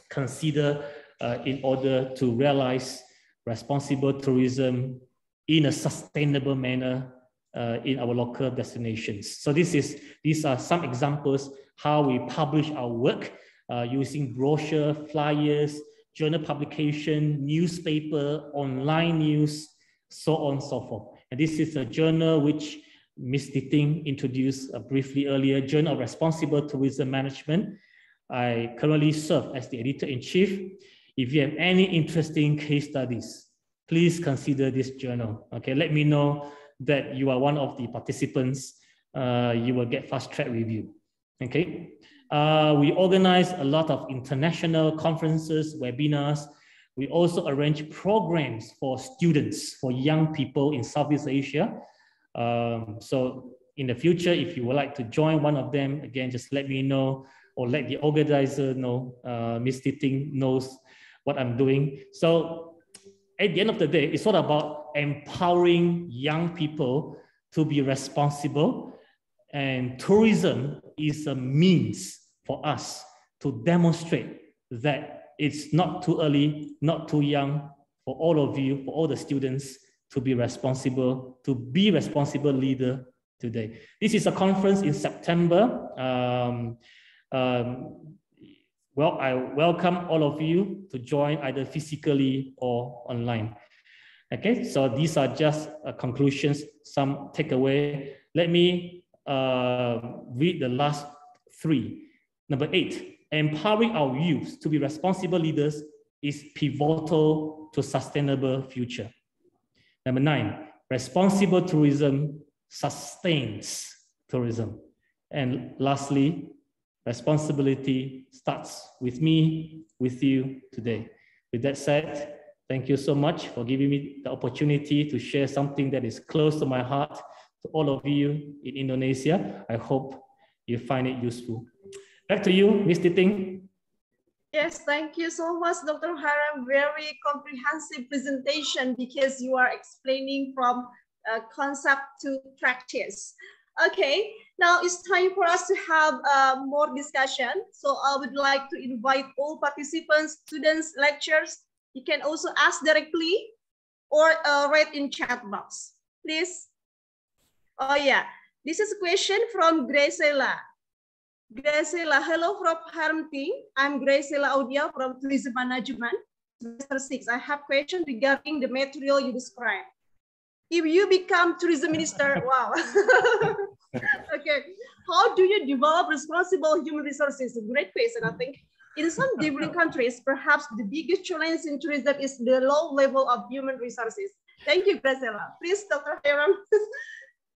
consider in order to realize responsible tourism in a sustainable manner in our local destinations. So these are some examples how we publish our work using brochure, flyers, journal publication, newspaper, online news, so on and so forth. And this is a journal which Ms. Titing introduced briefly earlier, Journal of Responsible Tourism Management. I currently serve as the editor-in-chief. If you have any interesting case studies, please consider this journal. Okay, let me know that you are one of the participants. You will get fast-track review. Okay, we organize a lot of international conferences, webinars. We also arrange programs for students, for young people in Southeast Asia. So in the future, if you would like to join one of them, again, just let me know, or let the organizer know. Ms. Titing knows what I'm doing. So at the end of the day, it's all about empowering young people to be responsible, and tourism is a means for us to demonstrate that it's not too early, not too young for all of you, for all the students to be responsible leader today. This is a conference in September. Well, I welcome all of you to join either physically or online. Okay, so these are just conclusions, some takeaway. Let me read the last three. Number 8, empowering our youth to be responsible leaders is pivotal to sustainable future. Number 9, responsible tourism sustains tourism. And lastly, responsibility starts with me, with you today. With that said, thank you so much for giving me the opportunity to share something that is close to my heart to all of you in Indonesia. I hope you find it useful. Back to you, Ms. Titing. Yes, thank you so much, Dr. Hiram. Very comprehensive presentation, because you are explaining from concept to practice. Okay, now it's time for us to have more discussion. So I would like to invite all participants, students, lecturers. You can also ask directly or write in chat box, please. Oh yeah, this is a question from Graciela. Graciela, hello, Prof. Hiram Ting. I'm Graciela Audia from Tourism Management, semester 6. I have a question regarding the material you described. If you become tourism minister, wow. Okay, how do you develop responsible human resources? A great question, I think. In some developing countries, perhaps the biggest challenge in tourism is the low level of human resources. Thank you, Graciela. Please, Dr. Hiram.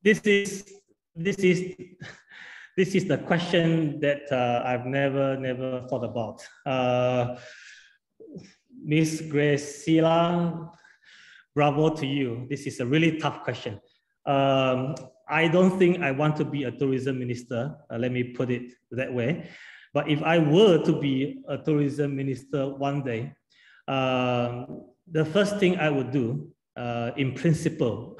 This is the question that I've never thought about. Miss Graciela, bravo to you. This is a really tough question. I don't think I want to be a tourism minister. Let me put it that way. But if I were to be a tourism minister one day, the first thing I would do, in principle,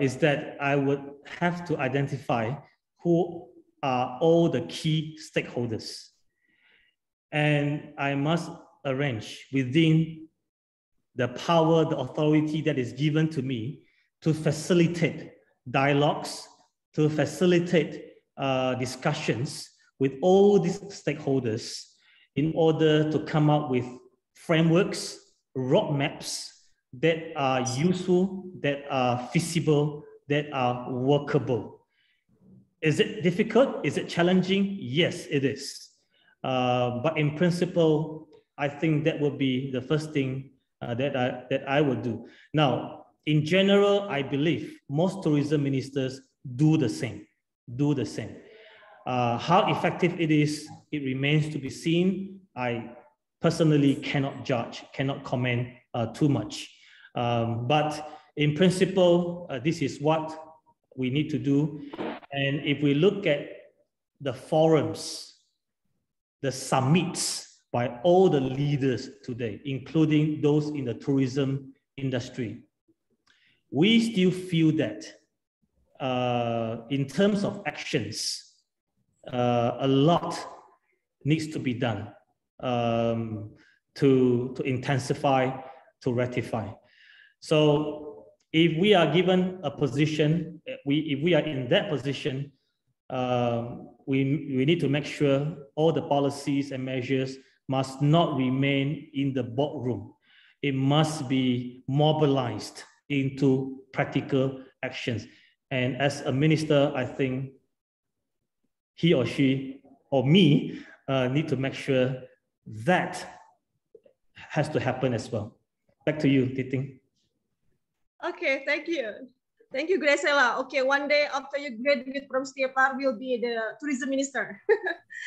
is that I would have to identify who are all the key stakeholders. And I must arrange within the power, the authority that is given to me to facilitate dialogues, to facilitate discussions with all these stakeholders in order to come up with frameworks, roadmaps that are useful, that are feasible, that are workable. Is it difficult? Is it challenging? Yes, it is. But in principle, I think that would be the first thing that I would do. Now, in general, I believe most tourism ministers do the same. How effective it is, it remains to be seen. I personally cannot judge, cannot comment too much. But in principle, this is what we need to do. And if we look at the forums, the summits by all the leaders today, including those in the tourism industry, we still feel that in terms of actions, a lot needs to be done to intensify, to ratify. So if we are given a position, if we are in that position, we need to make sure all the policies and measures must not remain in the boardroom. It must be mobilized into practical actions. And as a minister, I think he or she or me need to make sure that has to happen as well. Back to you, Titing. Okay, thank you. Thank you, Graciela. Okay, one day after you graduate from Stepar, will be the tourism minister.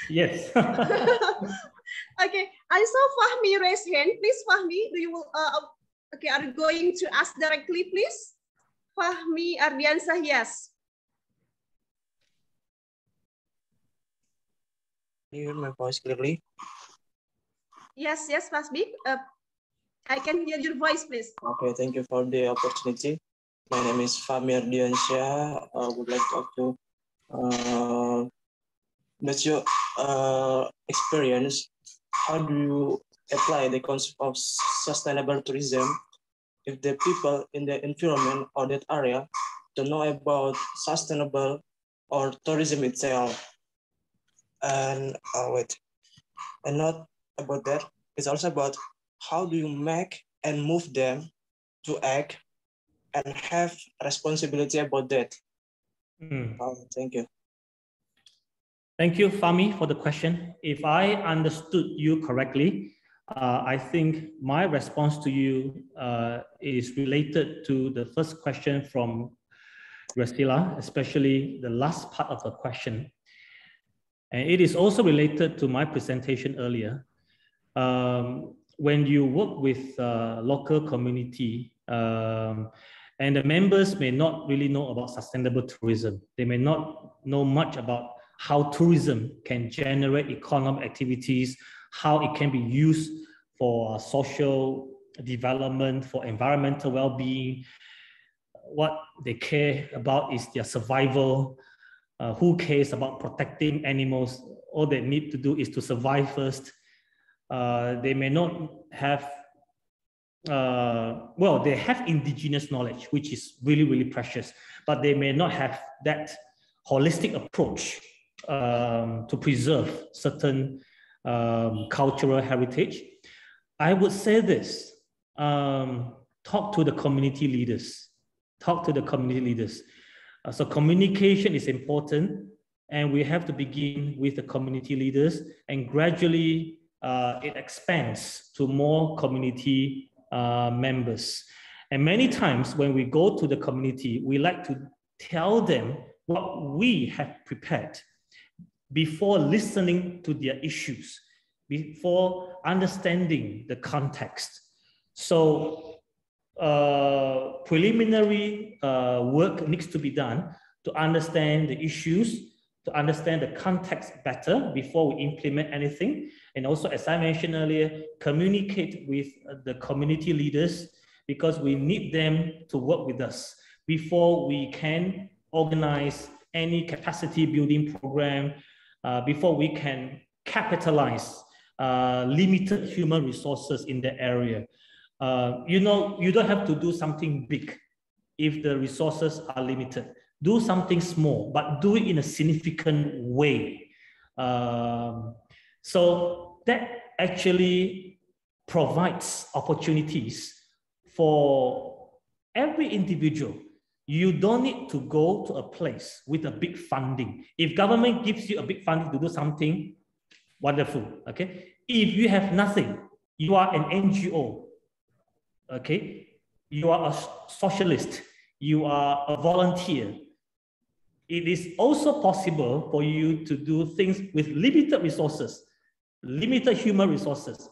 Yes. Okay, I saw Fahmi raise hand. Please, Fahmi, do you okay, are you going to ask directly, please? Fahmi Ardiansah, yes. Can you hear my voice clearly? Yes, Fahmi. I can hear your voice, please. Okay, thank you for the opportunity. My name is Fahmi Ardiansah. I would like to that's your experience. How do you apply the concept of sustainable tourism if the people in the environment or that area don't know about sustainable or tourism itself? And and not about that, it's also about how do you make and move them to act and have responsibility about that. Thank you. Thank you, Fahmi, for the question. If I understood you correctly, I think my response to you is related to the first question from Graciela, especially the last part of the question. And it is also related to my presentation earlier. When you work with local community, and the members may not really know about sustainable tourism. They may not know much about how tourism can generate economic activities, how it can be used for social development, for environmental well-being. What they care about is their survival. Who cares about protecting animals? All they need to do is to survive first. They may not have, well, they have indigenous knowledge, which is really, really precious, but they may not have that holistic approach to preserve certain cultural heritage. I would say this, talk to the community leaders, So communication is important, and we have to begin with the community leaders, and gradually it expands to more community members. And many times when we go to the community, we like to tell them what we have prepared before listening to their issues, before understanding the context. So preliminary work needs to be done to understand the issues, to understand the context better before we implement anything. And also, as I mentioned earlier, communicate with the community leaders, because we need them to work with us before we can organize any capacity building program, before we can capitalize limited human resources in the area. You know, you don't have to do something big if the resources are limited. Do something small, but do it in a significant way. So that actually provides opportunities for every individual. You don't need to go to a place with a big funding. If government gives you a big funding to do something, wonderful, okay? If you have nothing, you are an NGO, okay? You are a socialist, you are a volunteer. It is also possible for you to do things with limited resources, limited human resources.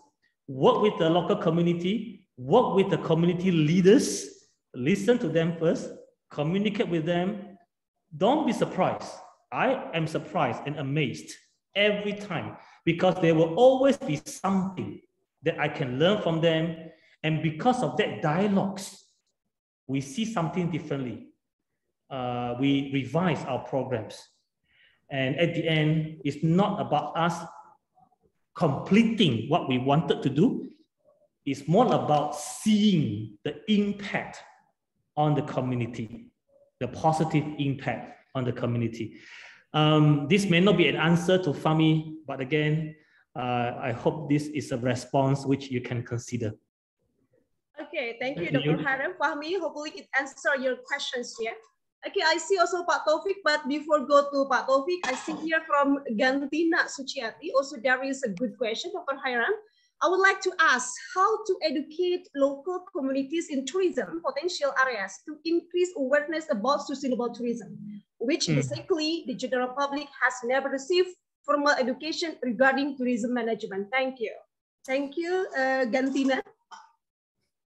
Work with the local community, work with the community leaders, listen to them first, communicate with them. Don't be surprised. I am surprised and amazed every time, because there will always be something that I can learn from them. And because of that dialogues, we see something differently. We revise our programs. And at the end, it's not about us completing what we wanted to do. It's more about seeing the impact on the community, the positive impact on the community. This may not be an answer to Fahmi, but again, I hope this is a response which you can consider. Okay, thank you, Dr. Hiram. Fahmi, hopefully it answers your questions here. Okay, I see also Pak Taufik, but before go to Pak Taufik, I see here from Gantina Suciati, also there is a good question, Dr. Hiram. I would like to ask how to educate local communities in tourism potential areas to increase awareness about sustainable tourism, which basically the general public has never received formal education regarding tourism management. Thank you. Thank you, Gantina.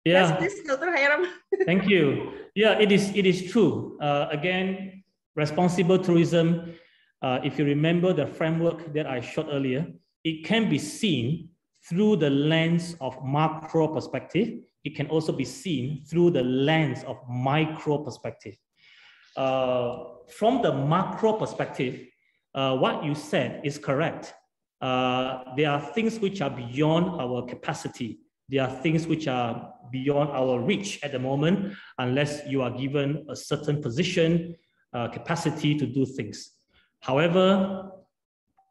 Yeah. Yes, please, Dr. Hiram. Thank you. Yeah, it is true. Again, responsible tourism, if you remember the framework that I showed earlier, it can be seen through the lens of macro perspective. It can also be seen through the lens of micro perspective. From the macro perspective, what you said is correct. There are things which are beyond our capacity. There are things which are beyond our reach at the moment, unless you are given a certain position, capacity to do things. However,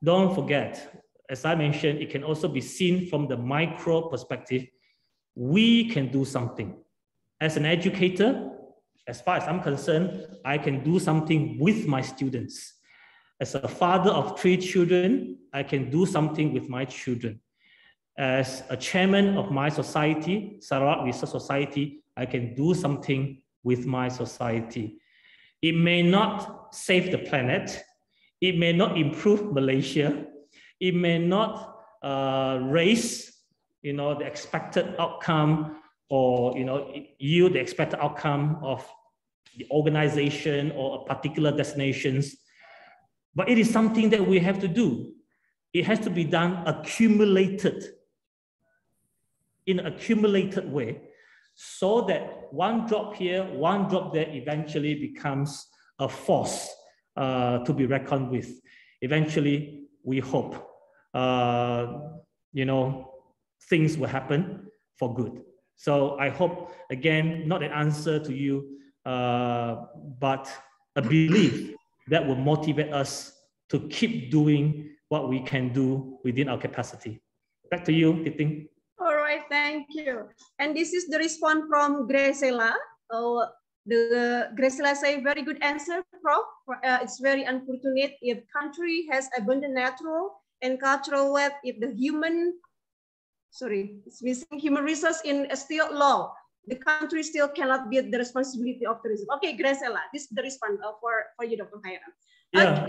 don't forget, as I mentioned, it can also be seen from the micro perspective. We can do something. As an educator, as far as I'm concerned, I can do something with my students. As a father of 3 children, I can do something with my children. As a chairman of my society, Sarawak Research Society, I can do something with my society. It may not save the planet. It may not improve Malaysia. It may not raise, the expected outcome, or yield the expected outcome of the organization or a particular destinations. But it is something that we have to do. It has to be done in an accumulated way, so that one drop here, one drop there eventually becomes a force to be reckoned with. Eventually, we hope, things will happen for good. So I hope, again, not an answer to you, but a belief that will motivate us to keep doing what we can do within our capacity. Back to you, Titing. All right, thank you. And this is the response from Graciela. The Graciela say very good answer, Prof. It's very unfortunate if country has abundant natural and cultural wealth, if the it's missing human resource in still low. The country still cannot bear the responsibility of tourism. Okay, Graciela, this is the response for you, Dr. Hiram. Yeah.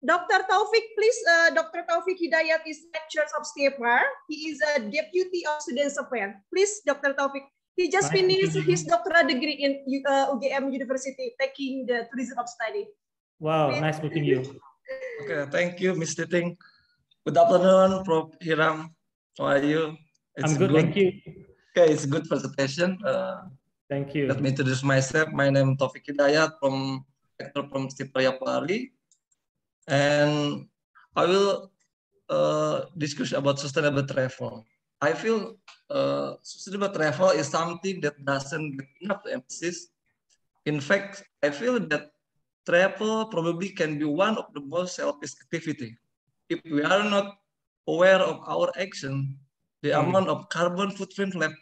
Dr. Taufik, please. Dr. Taufik Hidayat is lecturer of STEPR. He is a deputy of Students Affairs. Please, Dr. Taufik, He just finished his doctoral degree in UGM University, taking the tourism of study. Wow, nice meeting you. Okay, thank you, Ms. Titing. Good afternoon, Prof. Hiram. How are you? I'm good, thank you. Okay, it's a good presentation. Thank you. Let me introduce myself. My name is Taufik Hidayat from Stiparia Pali. And I will discuss about sustainable travel. I feel sustainable travel is something that doesn't get enough emphasis. In fact, I feel that travel probably can be one of the most selfish activity. If we are not aware of our action, the amount of carbon footprint left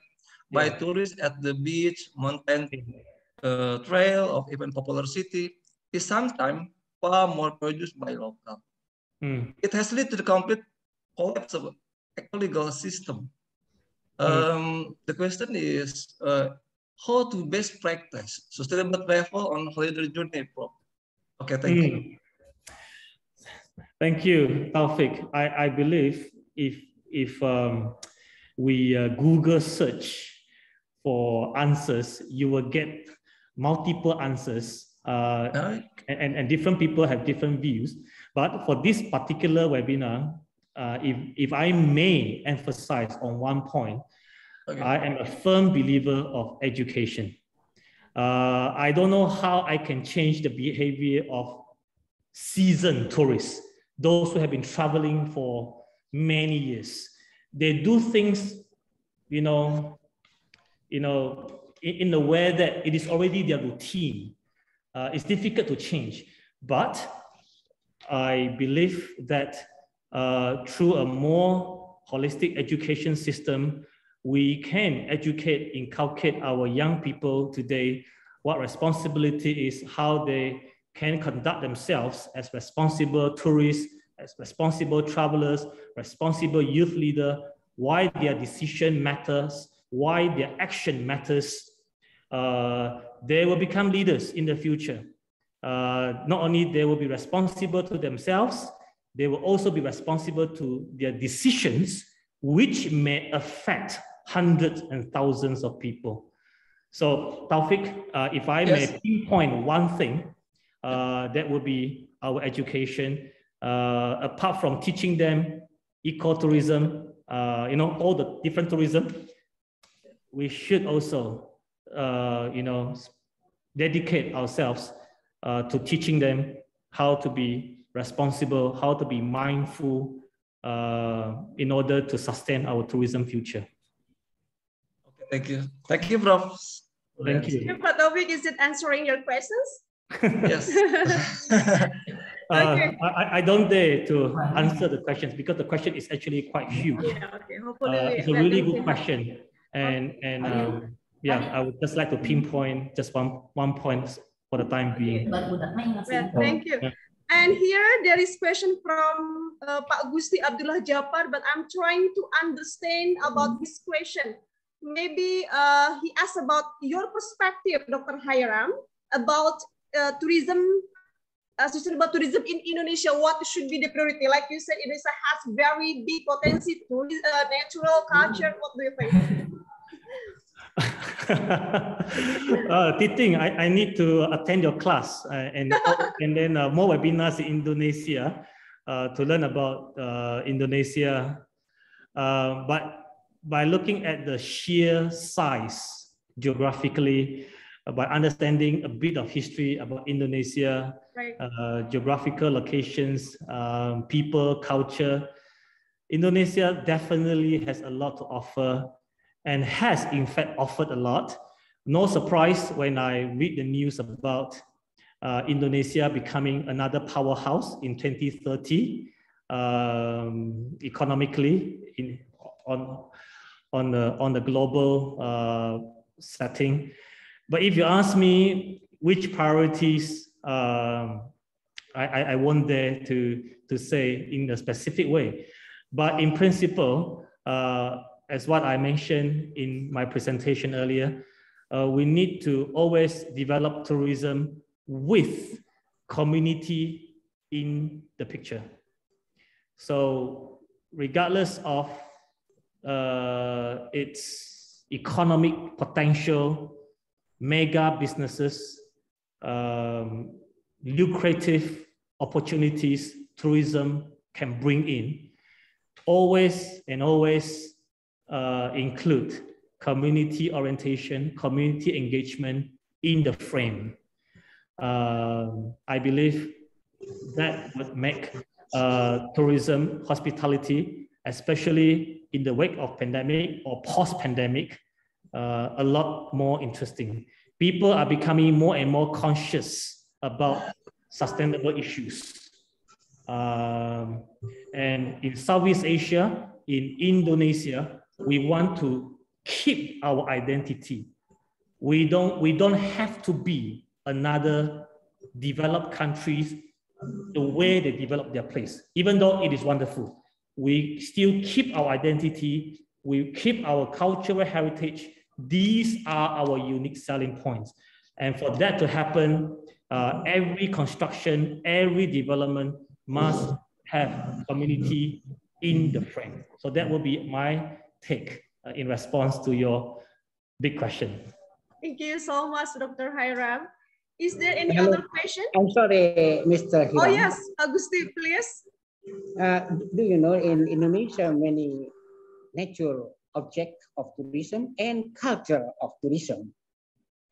by tourists at the beach, mountain trail, or even popular city is sometimes far more produced by local. It has led to the complete collapse of ecological system. The question is how to best practice sustainable travel on holiday journey, Prof. Okay, thank you. Thank you, Taufik. I believe if we Google search for answers, you will get multiple answers, and different people have different views. But for this particular webinar, if I may emphasize on one point, I am a firm believer of education. I don't know how I can change the behavior of seasoned tourists, those who have been traveling for many years. They do things, in a way that it is already their routine. It's difficult to change, but I believe that through a more holistic education system, we can educate, inculcate our young people today what responsibility is, how they can conduct themselves as responsible tourists, as responsible travelers, responsible youth leader, why their decision matters, why their action matters. They will become leaders in the future. Not only they will be responsible to themselves, they will also be responsible to their decisions, which may affect hundreds and thousands of people. So, Taufik, if I may pinpoint one thing, that would be our education. Apart from teaching them ecotourism, all the different tourism, we should also, dedicate ourselves to teaching them how to be responsible, how to be mindful, in order to sustain our tourism future. Okay, thank you. Thank you, Prof. Thank you. But Taufik, is it answering your questions? Yes. Okay. I don't dare to answer the questions because the question is actually quite huge. Yeah, okay. Hopefully, it's a really good question. And I would just like to pinpoint just one point for the time being. Well, thank you. And here there is question from Pak Gusti Abdullah Japar, but I'm trying to understand about this question. Maybe he asked about your perspective, Dr. Hiram, about tourism, sustainable tourism in Indonesia. What should be the priority? Like you said, Indonesia has very big potential, natural culture. What do you think? Titing, I need to attend your class and then more webinars in Indonesia to learn about Indonesia. But by looking at the sheer size geographically, by understanding a bit of history about Indonesia, right. Geographical locations, people, culture, Indonesia definitely has a lot to offer and has in fact offered a lot. No surprise when I read the news about Indonesia becoming another powerhouse in 2030 economically on the global setting. But if you ask me which priorities, I won't dare to say in a specific way. But in principle, as what I mentioned in my presentation earlier, we need to always develop tourism with community in the picture. So regardless of its economic potential, mega businesses, lucrative opportunities tourism can bring in, always include community orientation, community engagement in the frame. I believe that would make tourism, hospitality, especially in the wake of pandemic or post-pandemic, a lot more interesting. People are becoming more and more conscious about sustainable issues. And in Southeast Asia, in Indonesia, we want to keep our identity. We don't have to be another developed countries the way they develop their place. Even though it is wonderful, we still keep our identity, we keep our cultural heritage. These are our unique selling points. And for that to happen, every construction, every development must have community in the frame. So that will be my take in response to your big question. Thank you so much, Dr. Hiram. Is there any other question? I'm sorry, Mr. Hiram. Oh yes, Agusti, please. Do you know in Indonesia many natural objects of tourism and culture of tourism?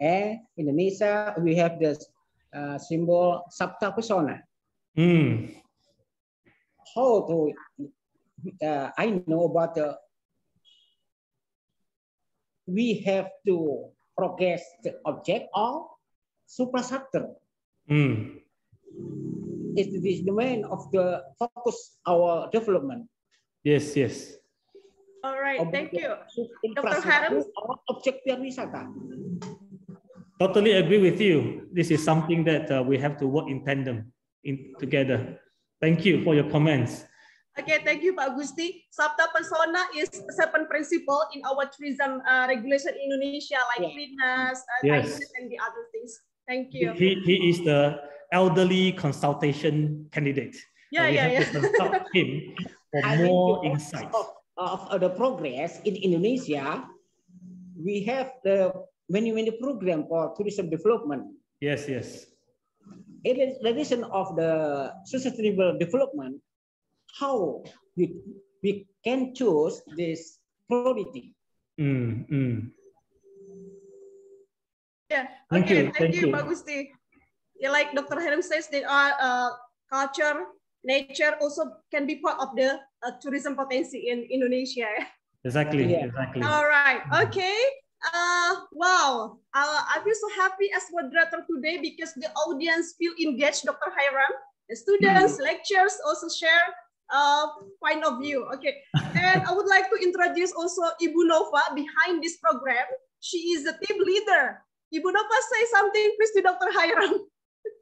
And in Indonesia, we have this symbol Sabta Pesona. How to, I know about we have to progress the object or suprasabta. It's the domain of the focus our development. Yes, yes. All right, thank you. Dr. Hiram? Object wisata. Totally agree with you. This is something that we have to work in tandem together. Thank you for your comments. Okay, thank you, Pak Gusti. Sabta Pesona is 7 principles in our tourism regulation in Indonesia, like cleanliness, kindness, and the other things. Thank you. He is the elderly consultation candidate. Yeah, so we have to consult him for more insights. Of the progress in Indonesia, we have the many program for tourism development. Yes, yes. In addition of the sustainable development, how we can choose this priority. Yeah. Thank okay. you. Thank you, Pak Gusti. Yeah, like Dr. Hiram says, that culture, nature also can be part of the tourism potential in Indonesia. Exactly. Exactly. All right. Okay. Wow. I feel so happy as moderator today because the audience feel engaged, Dr. Hiram. The students, lecturers also share point of view. Okay. And I would like to introduce also Ibu Nova behind this program. She is the team leader. Ibu Nova, say something please to Dr. Hiram.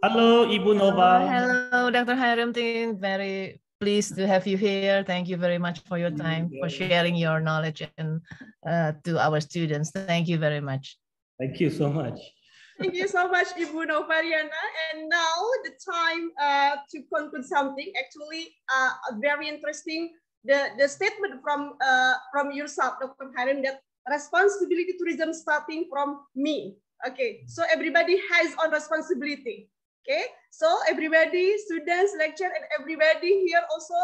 Hello, Ibu Nova. Hello, Dr. Hiram Ting. Very pleased to have you here. Thank you very much for your time, for sharing your knowledge and to our students. Thank you very much. Thank you so much. Thank you so much, Ibu Novariana. And now the time to conclude something. Actually, very interesting. The statement from yourself, Dr. Hiram, that responsibility tourism starting from me. Okay, so everybody has on responsibility. Okay, so everybody, students, lecturer, and everybody here also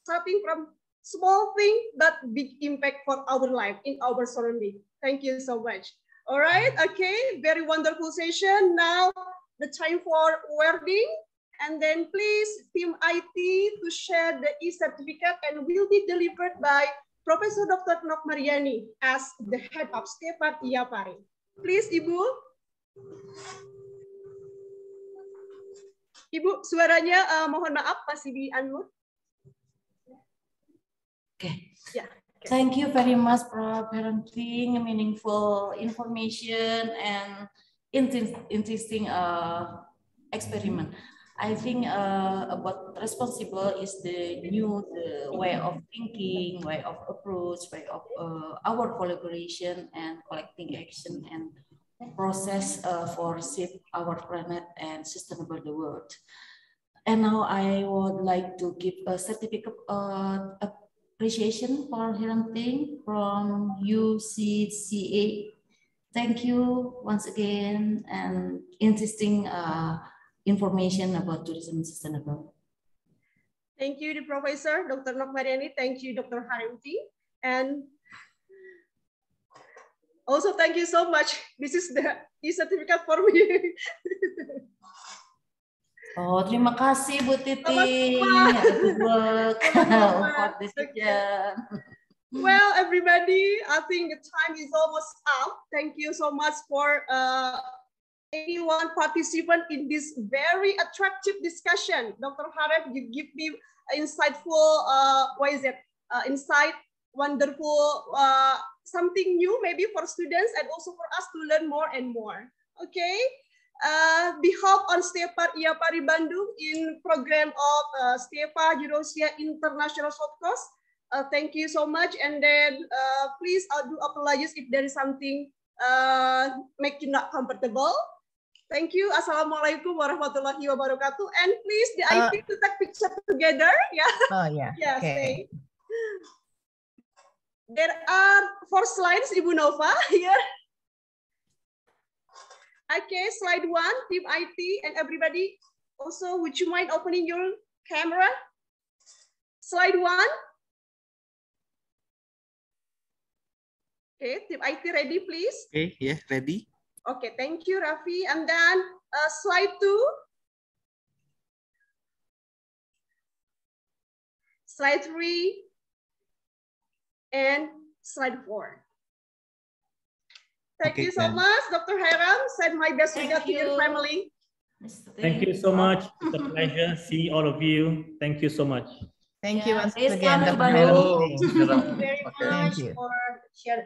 starting from small thing but big impact for our life in our surrounding. Thank you so much. All right, okay, very wonderful session. Now the time for wording, and then please team IT to share the e-certificate and will be delivered by Professor Dr. Nok Mariani as the head of Stepat Iapari. Please, Ibu. Ibu, suaranya mohon maaf masih di unmute. Okay. Yeah. Okay. Thank you very much, Prof. Hiram Ting. Meaningful information and interesting experiment. I think about responsible is the way of thinking, way of approach, way of our collaboration and collecting action and process for save our planet and sustainable the world. And now I would like to give a certificate appreciation for Hiram Ting from UCCA. Thank you once again and interesting information about tourism and sustainable. Thank you, the Professor, Dr. Nokmariani. Thank you, Dr. Hiram Ting. And also thank you so much. This is the e-certificate for me. Oh, terima kasih Bu Titing. Good work for this session. Well, everybody, I think the time is almost up. Thank you so much for anyone participant in this very attractive discussion. Dr. Haref, you give me insightful, insight, wonderful, something new maybe for students and also for us to learn more and more. Okay. Behalf on STEPA IAPARI Bandung in program of STEPA Eurasia International Short Course. Thank you so much. And then please do apologize if there is something make you not comfortable. Thank you. Assalamualaikum warahmatullahi wabarakatuh. And please the IP to take picture together. Yeah. Oh yeah. Yeah. Okay. There are 4 slides, Ibu Nova here. Okay, slide 1, Team IT and everybody. Also, would you mind opening your camera? Slide 1. Okay, Team IT ready, please? Okay, yeah, ready. Okay, thank you, Rafi. And then slide 2. Slide 3. And slide 4. Thank you so much, Dr. Hiram. Send my best regards to your family. Thank you so much. It's a pleasure seeing all of you. Thank you so much. Thank you once please again, come to Dr. Hiram Bandung. Ting. Thank you very much Thank you. for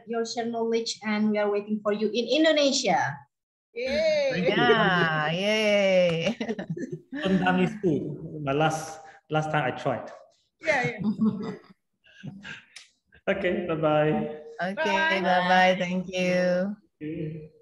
your share knowledge, and we are waiting for you in Indonesia. Yay! Yeah, yay! Rendang is food. My last time I tried. Yeah. Okay, bye-bye. Okay, bye-bye. Thank you. Okay.